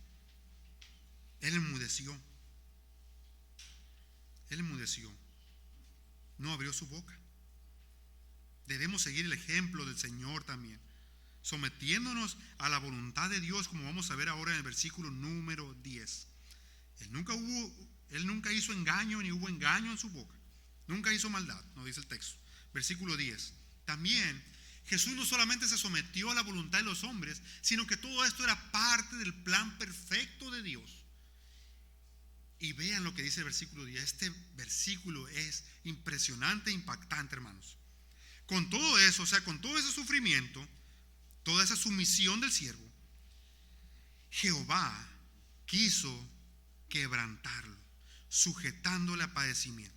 Él enmudeció. Él enmudeció. No abrió su boca. Debemos seguir el ejemplo del Señor también, sometiéndonos a la voluntad de Dios, como vamos a ver ahora en el versículo número 10. Él nunca hizo engaño, ni hubo engaño en su boca. Nunca hizo maldad, nos dice el texto. Versículo 10. También Jesús no solamente se sometió a la voluntad de los hombres, sino que todo esto era parte del plan perfecto de Dios. Y vean lo que dice el versículo 10. Este versículo es impresionante e impactante, hermanos. Con todo eso, o sea, con todo ese sufrimiento, toda esa sumisión del siervo, Jehová quiso quebrantarlo, sujetándole a padecimiento.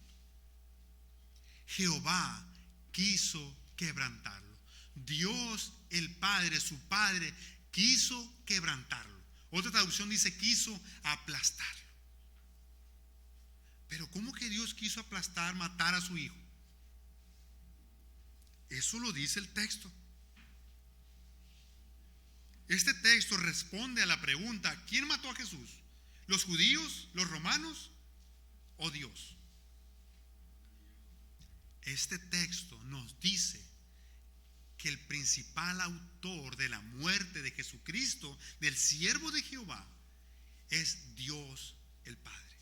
Jehová quiso quebrantarlo. Dios el Padre, su Padre, quiso quebrantarlo. Otra traducción dice quiso aplastarlo. Pero ¿cómo que Dios quiso aplastar, matar a su hijo? Eso lo dice el texto. Este texto responde a la pregunta: ¿quién mató a Jesús? ¿Los judíos, los romanos o Dios? Este texto nos dice que el principal autor de la muerte de Jesucristo, del siervo de Jehová, es Dios el Padre,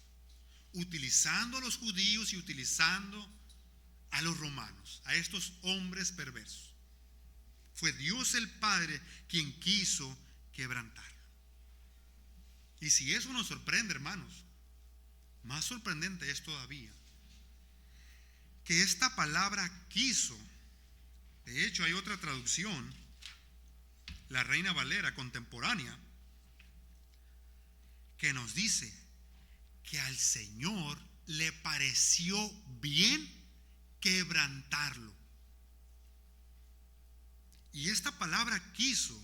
utilizando a los judíos y utilizando a los romanos, a estos hombres perversos. Fue Dios el Padre quien quiso quebrantarlo. Y si eso nos sorprende, hermanos, más sorprendente es todavía que esta palabra quiso, de hecho hay otra traducción, la Reina Valera contemporánea, que nos dice que al Señor le pareció bien quebrantarlo. Y esta palabra quiso,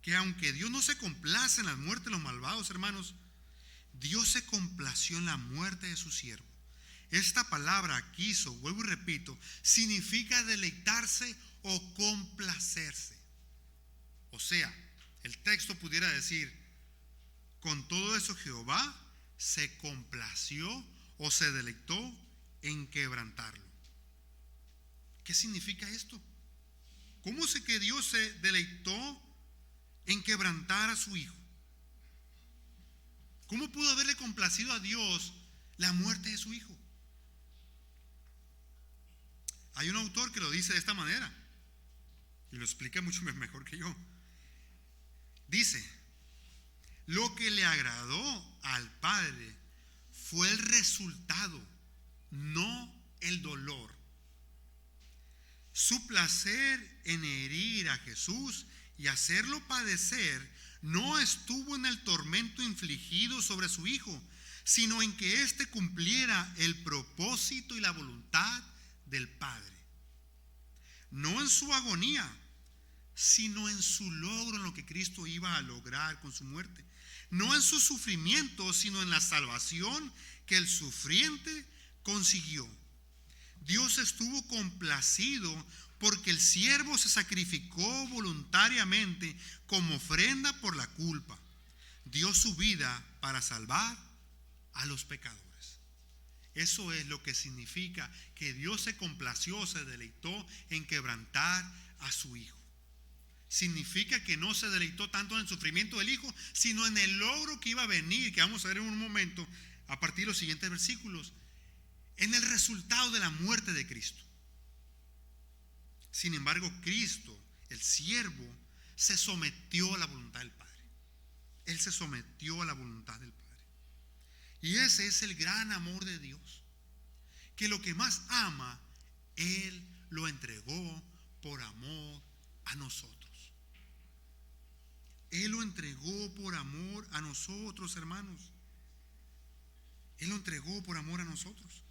que aunque Dios no se complace en la muerte de los malvados, hermanos, Dios se complació en la muerte de su siervo. Esta palabra quiso, vuelvo y repito, significa deleitarse o complacerse. O sea, el texto pudiera decir: con todo eso Jehová se complació o se deleitó en quebrantarlo. ¿Qué significa esto? ¿Cómo sé que Dios se deleitó en quebrantar a su hijo? ¿Cómo pudo haberle complacido a Dios la muerte de su hijo? Hay un autor que lo dice de esta manera y lo explica mucho mejor que yo. Dice: lo que le agradó al Padre fue el resultado, no el dolor. Su placer en herir a Jesús y hacerlo padecer no estuvo en el tormento infligido sobre su Hijo, sino en que éste cumpliera el propósito y la voluntad del Padre. No en su agonía, sino en su logro, en lo que Cristo iba a lograr con su muerte. No en su sufrimiento, sino en la salvación que el sufriente consiguió. Dios estuvo complacido porque el siervo se sacrificó voluntariamente como ofrenda por la culpa. Dio su vida para salvar a los pecadores. Eso es lo que significa que Dios se complació, se deleitó en quebrantar a su Hijo. Significa que no se deleitó tanto en el sufrimiento del Hijo, sino en el logro que iba a venir, que vamos a ver en un momento a partir de los siguientes versículos, en el resultado de la muerte de Cristo. Sin embargo, Cristo, el siervo, se sometió a la voluntad del Padre. Él se sometió a la voluntad del Padre. Y ese es el gran amor de Dios, que lo que más ama, Él lo entregó por amor a nosotros. Él lo entregó por amor a nosotros, hermanos. Él lo entregó por amor a nosotros.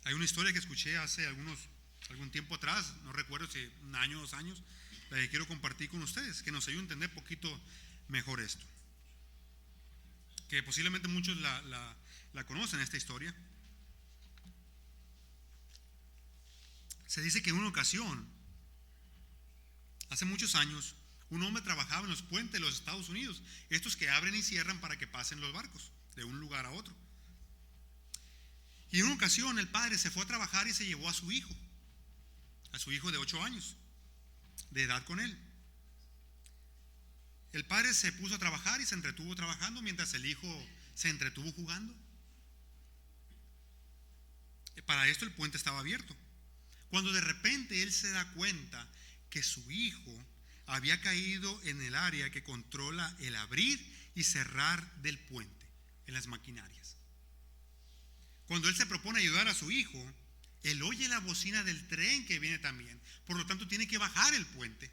Hay una historia que escuché hace algún tiempo atrás, no recuerdo si un año o 2 años, la que quiero compartir con ustedes, que nos ayude a entender un poquito mejor esto. Que posiblemente muchos la conocen, esta historia. Se dice que en una ocasión, hace muchos años, un hombre trabajaba en los puentes de los Estados Unidos, estos que abren y cierran para que pasen los barcos de un lugar a otro. Y en una ocasión el padre se fue a trabajar y se llevó a su hijo de 8 años de edad con él. El padre se puso a trabajar y se entretuvo trabajando mientras el hijo se entretuvo jugando. Para esto el puente estaba abierto. Cuando de repente él se da cuenta que su hijo había caído en el área que controla el abrir y cerrar del puente, en las maquinarias. Cuando él se propone ayudar a su hijo, él oye la bocina del tren que viene también, por lo tanto tiene que bajar el puente.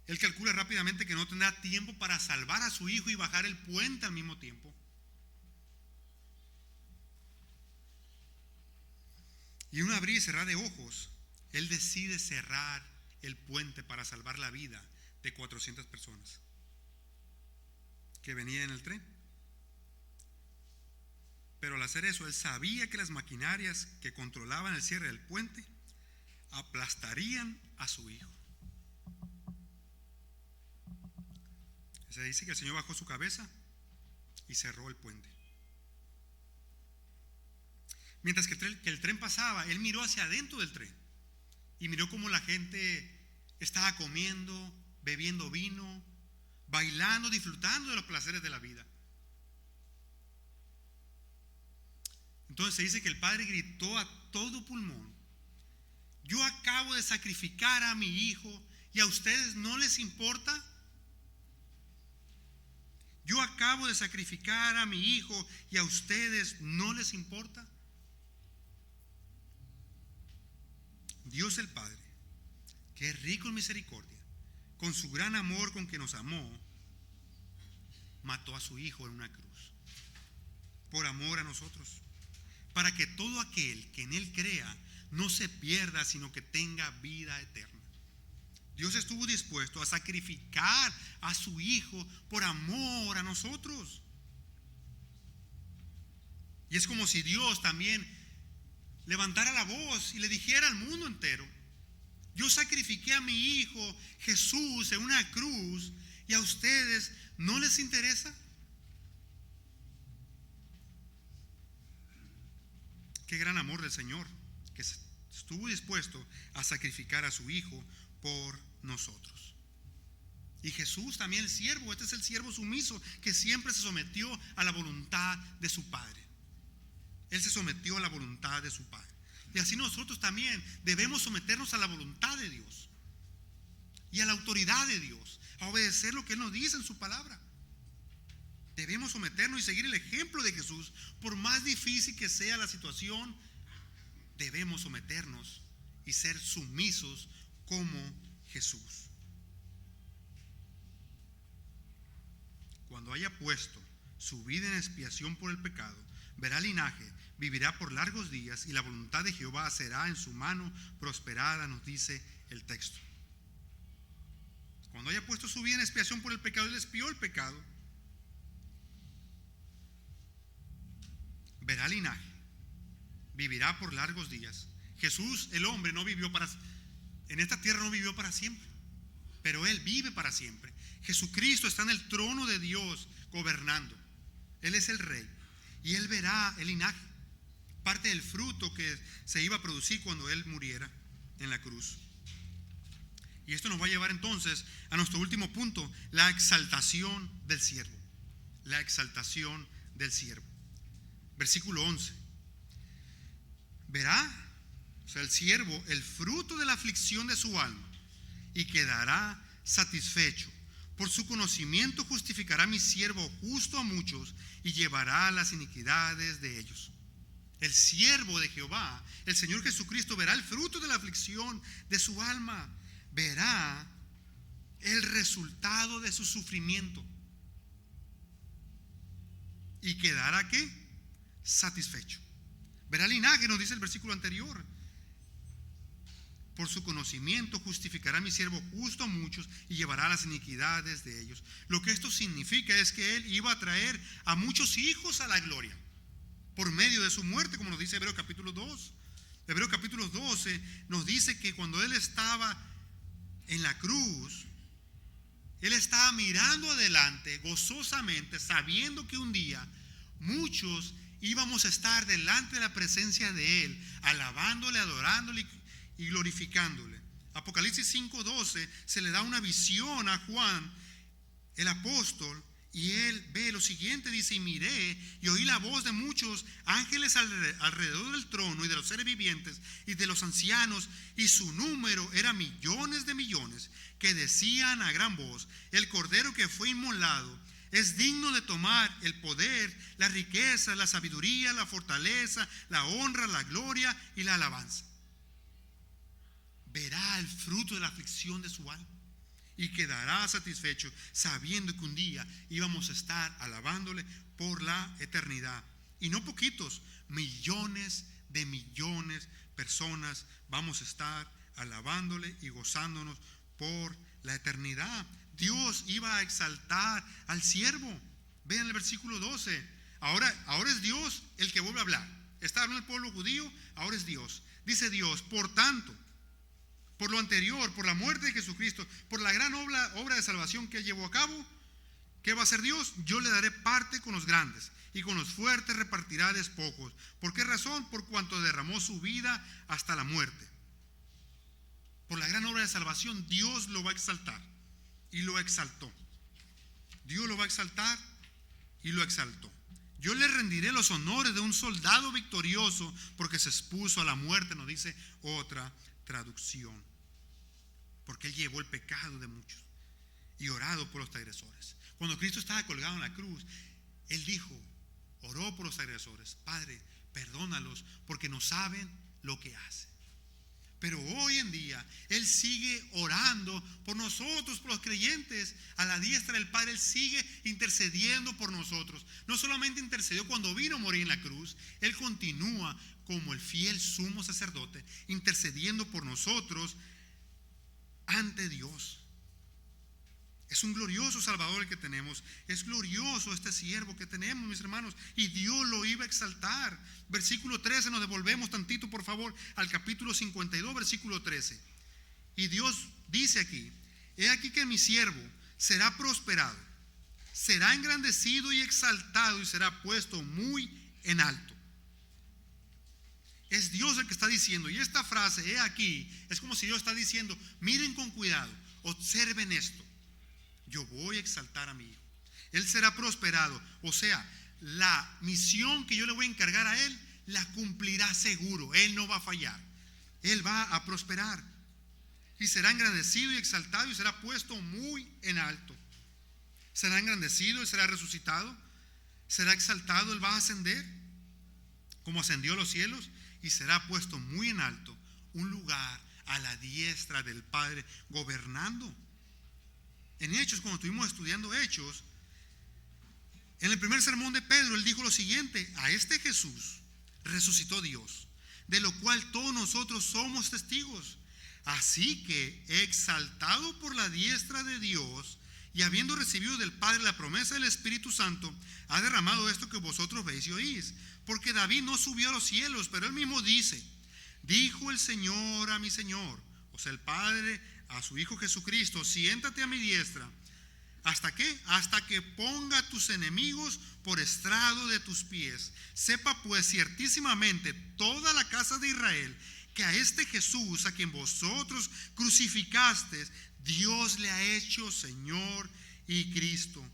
Él calcula rápidamente que no tendrá tiempo para salvar a su hijo y bajar el puente al mismo tiempo. Y en un abrir y cerrar de ojos, él decide cerrar el puente para salvar la vida de 400 personas que venían en el tren. Pero al hacer eso, él sabía que las maquinarias que controlaban el cierre del puente aplastarían a su hijo. Se dice que el Señor bajó su cabeza y cerró el puente. Mientras que el tren pasaba, él miró hacia adentro del tren y miró cómo la gente estaba comiendo, bebiendo vino, bailando, disfrutando de los placeres de la vida. Entonces se dice que el padre gritó a todo pulmón: yo acabo de sacrificar a mi hijo y a ustedes no les importa. Yo acabo de sacrificar a mi hijo y a ustedes no les importa. Dios el Padre, que es rico en misericordia, con su gran amor con que nos amó, mató a su hijo en una cruz, por amor a nosotros, para que todo aquel que en él crea no se pierda, sino que tenga vida eterna. Dios estuvo dispuesto a sacrificar a su hijo por amor a nosotros. Y es como si Dios también levantara la voz y le dijera al mundo entero: yo sacrifiqué a mi hijo Jesús en una cruz y a ustedes no les interesa. Qué gran amor del Señor, que estuvo dispuesto a sacrificar a su hijo por nosotros. Y Jesús también, el siervo, este es el siervo sumiso que siempre se sometió a la voluntad de su Padre. Él se sometió a la voluntad de su Padre. Y así nosotros también debemos someternos a la voluntad de Dios y a la autoridad de Dios, a obedecer lo que Él nos dice en su palabra. Debemos someternos y seguir el ejemplo de Jesús. Por más difícil que sea la situación, debemos someternos y ser sumisos como Jesús. Cuando haya puesto su vida en expiación por el pecado, verá linaje, vivirá por largos días, y la voluntad de Jehová será en su mano prosperada, nos dice el texto. Cuando haya puesto su vida en expiación por el pecado, Él expió el pecado. Verá linaje, vivirá por largos días. Jesús, el hombre, en esta tierra no vivió para siempre, pero Él vive para siempre. Jesucristo está en el trono de Dios gobernando. Él es el Rey y Él verá el linaje, parte del fruto que se iba a producir cuando Él muriera en la cruz. Y esto nos va a llevar entonces a nuestro último punto: la exaltación del siervo. La exaltación del siervo. Versículo 11. Verá, o sea, el siervo, el fruto de la aflicción de su alma, y quedará satisfecho. Por su conocimiento justificará mi siervo justo a muchos, y llevará las iniquidades de ellos. El siervo de Jehová, el Señor Jesucristo, verá el fruto de la aflicción de su alma. Verá el resultado de su sufrimiento. ¿Y quedará qué? Satisfecho. Verá linaje, nos dice el versículo anterior. Por su conocimiento justificará mi siervo justo a muchos, y llevará las iniquidades de ellos. Lo que esto significa es que Él iba a traer a muchos hijos a la gloria por medio de su muerte, como nos dice Hebreos capítulo 2. Hebreos capítulo 12 nos dice que cuando Él estaba en la cruz, Él estaba mirando adelante gozosamente, sabiendo que un día muchos íbamos a estar delante de la presencia de Él, alabándole, adorándole y glorificándole. Apocalipsis 5:12 se le da una visión a Juan, el apóstol, y él ve lo siguiente, dice: y miré y oí la voz de muchos ángeles alrededor del trono, y de los seres vivientes y de los ancianos, y su número era millones de millones, que decían a gran voz: el cordero que fue inmolado es digno de tomar el poder, la riqueza, la sabiduría, la fortaleza, la honra, la gloria y la alabanza. Verá el fruto de la aflicción de su alma y quedará satisfecho, sabiendo que un día íbamos a estar alabándole por la eternidad. Y no poquitos, millones de millones personas vamos a estar alabándole y gozándonos por la eternidad. Dios iba a exaltar al siervo. Vean el versículo 12. Ahora es Dios el que vuelve a hablar. Está hablando el pueblo judío, ahora es Dios. Dice Dios: por tanto, por lo anterior, por la muerte de Jesucristo, por la gran obra de salvación que Él llevó a cabo, ¿qué va a hacer Dios? Yo le daré parte con los grandes, y con los fuertes repartirá despojos. ¿Por qué razón? Por cuanto derramó su vida hasta la muerte. Por la gran obra de salvación, Dios lo va a exaltar, y lo exaltó. Dios lo va a exaltar y lo exaltó. Yo le rendiré los honores de un soldado victorioso, porque se expuso a la muerte, nos dice otra traducción, porque Él llevó el pecado de muchos y orado por los transgresores. Cuando Cristo estaba colgado en la cruz, Él oró por los transgresores: Padre, perdónalos, porque no saben lo que hacen. Pero hoy en día Él sigue orando por nosotros, por los creyentes, a la diestra del Padre. Él sigue intercediendo por nosotros. No solamente intercedió cuando vino a morir en la cruz, Él continúa como el fiel sumo sacerdote, intercediendo por nosotros ante Dios. Es un glorioso Salvador el que tenemos. Es glorioso este siervo que tenemos, mis hermanos, y Dios lo iba a exaltar. Versículo 13, nos devolvemos tantito, por favor, al capítulo 52, versículo 13. Y Dios dice aquí: he aquí que mi siervo será prosperado, será engrandecido y exaltado, y será puesto muy en alto. Es Dios el que está diciendo, y esta frase, he aquí, es como si Dios está diciendo: miren con cuidado, observen esto. yo voy a exaltar a mi hijo. Él será prosperado. O sea, la misión que yo le voy a encargar a él, la cumplirá seguro. Él no va a fallar. Él va a prosperar. Y será engrandecido y exaltado y será puesto muy en alto. Será engrandecido y será resucitado. Será exaltado, él va a ascender como ascendió a los cielos y será puesto muy en alto, un lugar a la diestra del Padre, gobernando. En Hechos, cuando estuvimos estudiando Hechos, en el primer sermón de Pedro, él dijo lo siguiente: a este Jesús resucitó Dios, de lo cual todos nosotros somos testigos. Así que, exaltado por la diestra de Dios y habiendo recibido del Padre la promesa del Espíritu Santo, ha derramado esto que vosotros veis y oís. Porque David no subió a los cielos, pero él mismo dice: dijo el Señor a mi Señor, o sea, el Padre a su Hijo Jesucristo: siéntate a mi diestra. ¿Hasta qué? Hasta que ponga a tus enemigos por estrado de tus pies. Sepa pues ciertísimamente toda la casa de Israel que a este Jesús, a quien vosotros crucificasteis, Dios le ha hecho Señor y Cristo.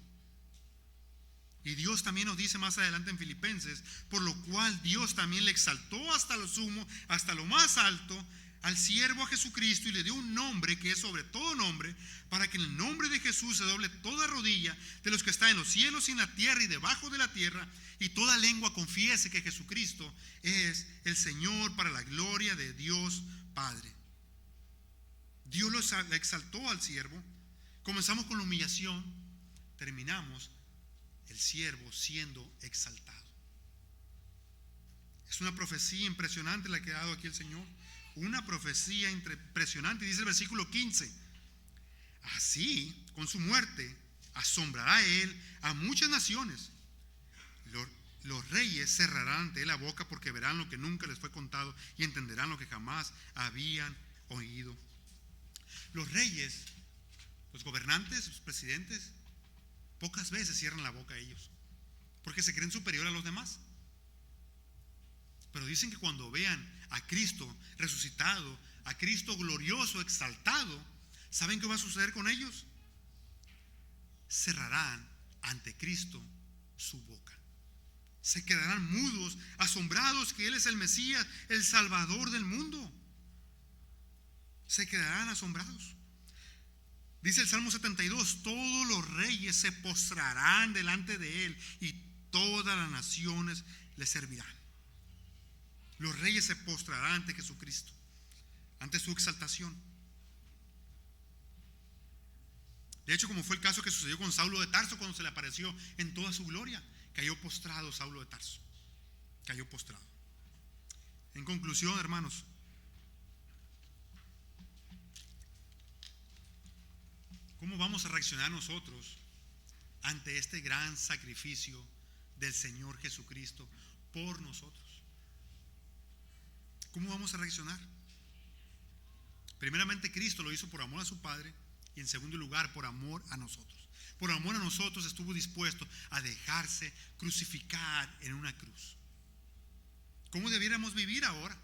Y Dios también nos dice más adelante en Filipenses: por lo cual Dios también le exaltó hasta lo sumo, hasta lo más alto, al siervo a Jesucristo, y le dio un nombre que es sobre todo nombre, para que en el nombre de Jesús se doble toda rodilla de los que están en los cielos y en la tierra y debajo de la tierra, y toda lengua confiese que Jesucristo es el Señor, para la gloria de Dios Padre. Dios lo exaltó al siervo. Comenzamos con la humillación, terminamos el siervo siendo exaltado. Es una profecía impresionante la que ha dado aquí el Señor. Una profecía impresionante. Dice el versículo 15: así, con su muerte, asombrará él a muchas naciones. Los reyes cerrarán ante él la boca, porque verán lo que nunca les fue contado y entenderán lo que jamás habían oído. Los reyes, los gobernantes, los presidentes, pocas veces cierran la boca a ellos, porque se creen superior a los demás. Pero dicen que cuando vean a Cristo resucitado, a Cristo glorioso, exaltado, ¿saben qué va a suceder con ellos? Cerrarán ante Cristo su boca. Se quedarán mudos, asombrados que Él es el Mesías, el Salvador del mundo. Se quedarán asombrados. Dice el Salmo 72: todos los reyes se postrarán delante de Él y todas las naciones le servirán. Los reyes se postrarán ante Jesucristo, ante su exaltación. De hecho, como fue el caso que sucedió con Saulo de Tarso cuando se le apareció en toda su gloria, cayó postrado Saulo de Tarso. Cayó postrado. En conclusión, hermanos, ¿cómo vamos a reaccionar nosotros ante este gran sacrificio del Señor Jesucristo por nosotros? ¿Cómo vamos a reaccionar? Primeramente, Cristo lo hizo por amor a su Padre, y en segundo lugar, por amor a nosotros. Por amor a nosotros estuvo dispuesto a dejarse crucificar en una cruz. ¿Cómo debiéramos vivir ahora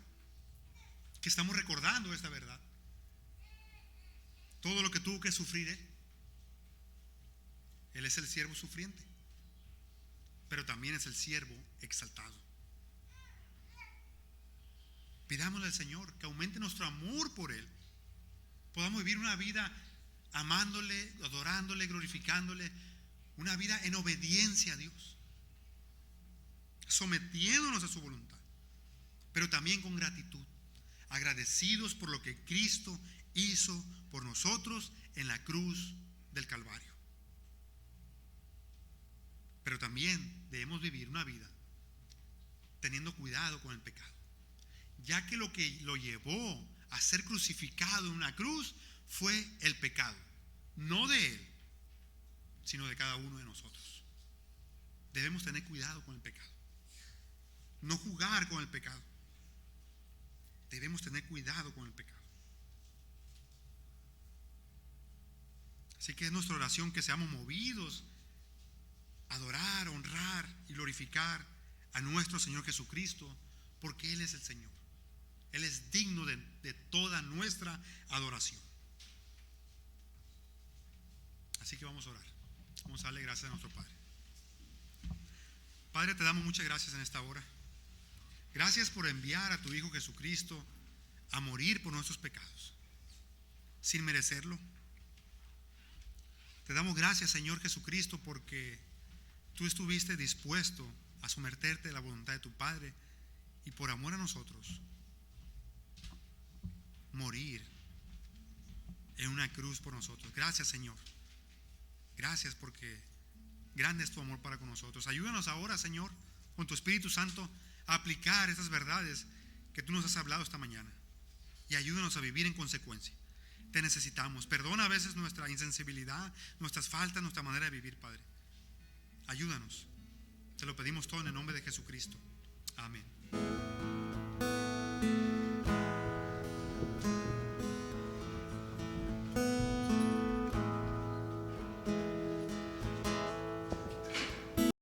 que estamos recordando esta verdad? Todo lo que tuvo que sufrir Él. Él es el siervo sufriente, pero también es el siervo exaltado. Pidámosle al Señor que aumente nuestro amor por Él. Podamos vivir una vida amándole, adorándole, glorificándole. Una vida en obediencia a Dios, sometiéndonos a su voluntad, pero también con gratitud, agradecidos por lo que Cristo hizo por nosotros en la cruz del Calvario. Pero también debemos vivir una vida teniendo cuidado con el pecado, ya que lo que lo llevó a ser crucificado en una cruz fue el pecado, no de Él, sino de cada uno de nosotros. Debemos tener cuidado con el pecado, no jugar con el pecado. Debemos tener cuidado con el pecado. Así que es nuestra oración que seamos movidos a adorar, honrar y glorificar a nuestro Señor Jesucristo, porque Él es el Señor. Él es digno de toda nuestra adoración. Así que vamos a orar. Vamos a darle gracias a nuestro Padre. Padre, te damos muchas gracias en esta hora. Gracias por enviar a tu Hijo Jesucristo a morir por nuestros pecados, sin merecerlo. Te damos gracias, Señor Jesucristo, porque tú estuviste dispuesto a someterte a la voluntad de tu Padre y por amor a nosotros morir en una cruz por nosotros. Gracias, Señor. Gracias porque grande es tu amor para con nosotros. Ayúdanos ahora, Señor, con tu Espíritu Santo a aplicar estas verdades que tú nos has hablado esta mañana, y ayúdanos a vivir en consecuencia. Te necesitamos. Perdona a veces nuestra insensibilidad, nuestras faltas, nuestra manera de vivir, Padre. Ayúdanos. Te lo pedimos todo en el nombre de Jesucristo. Amén.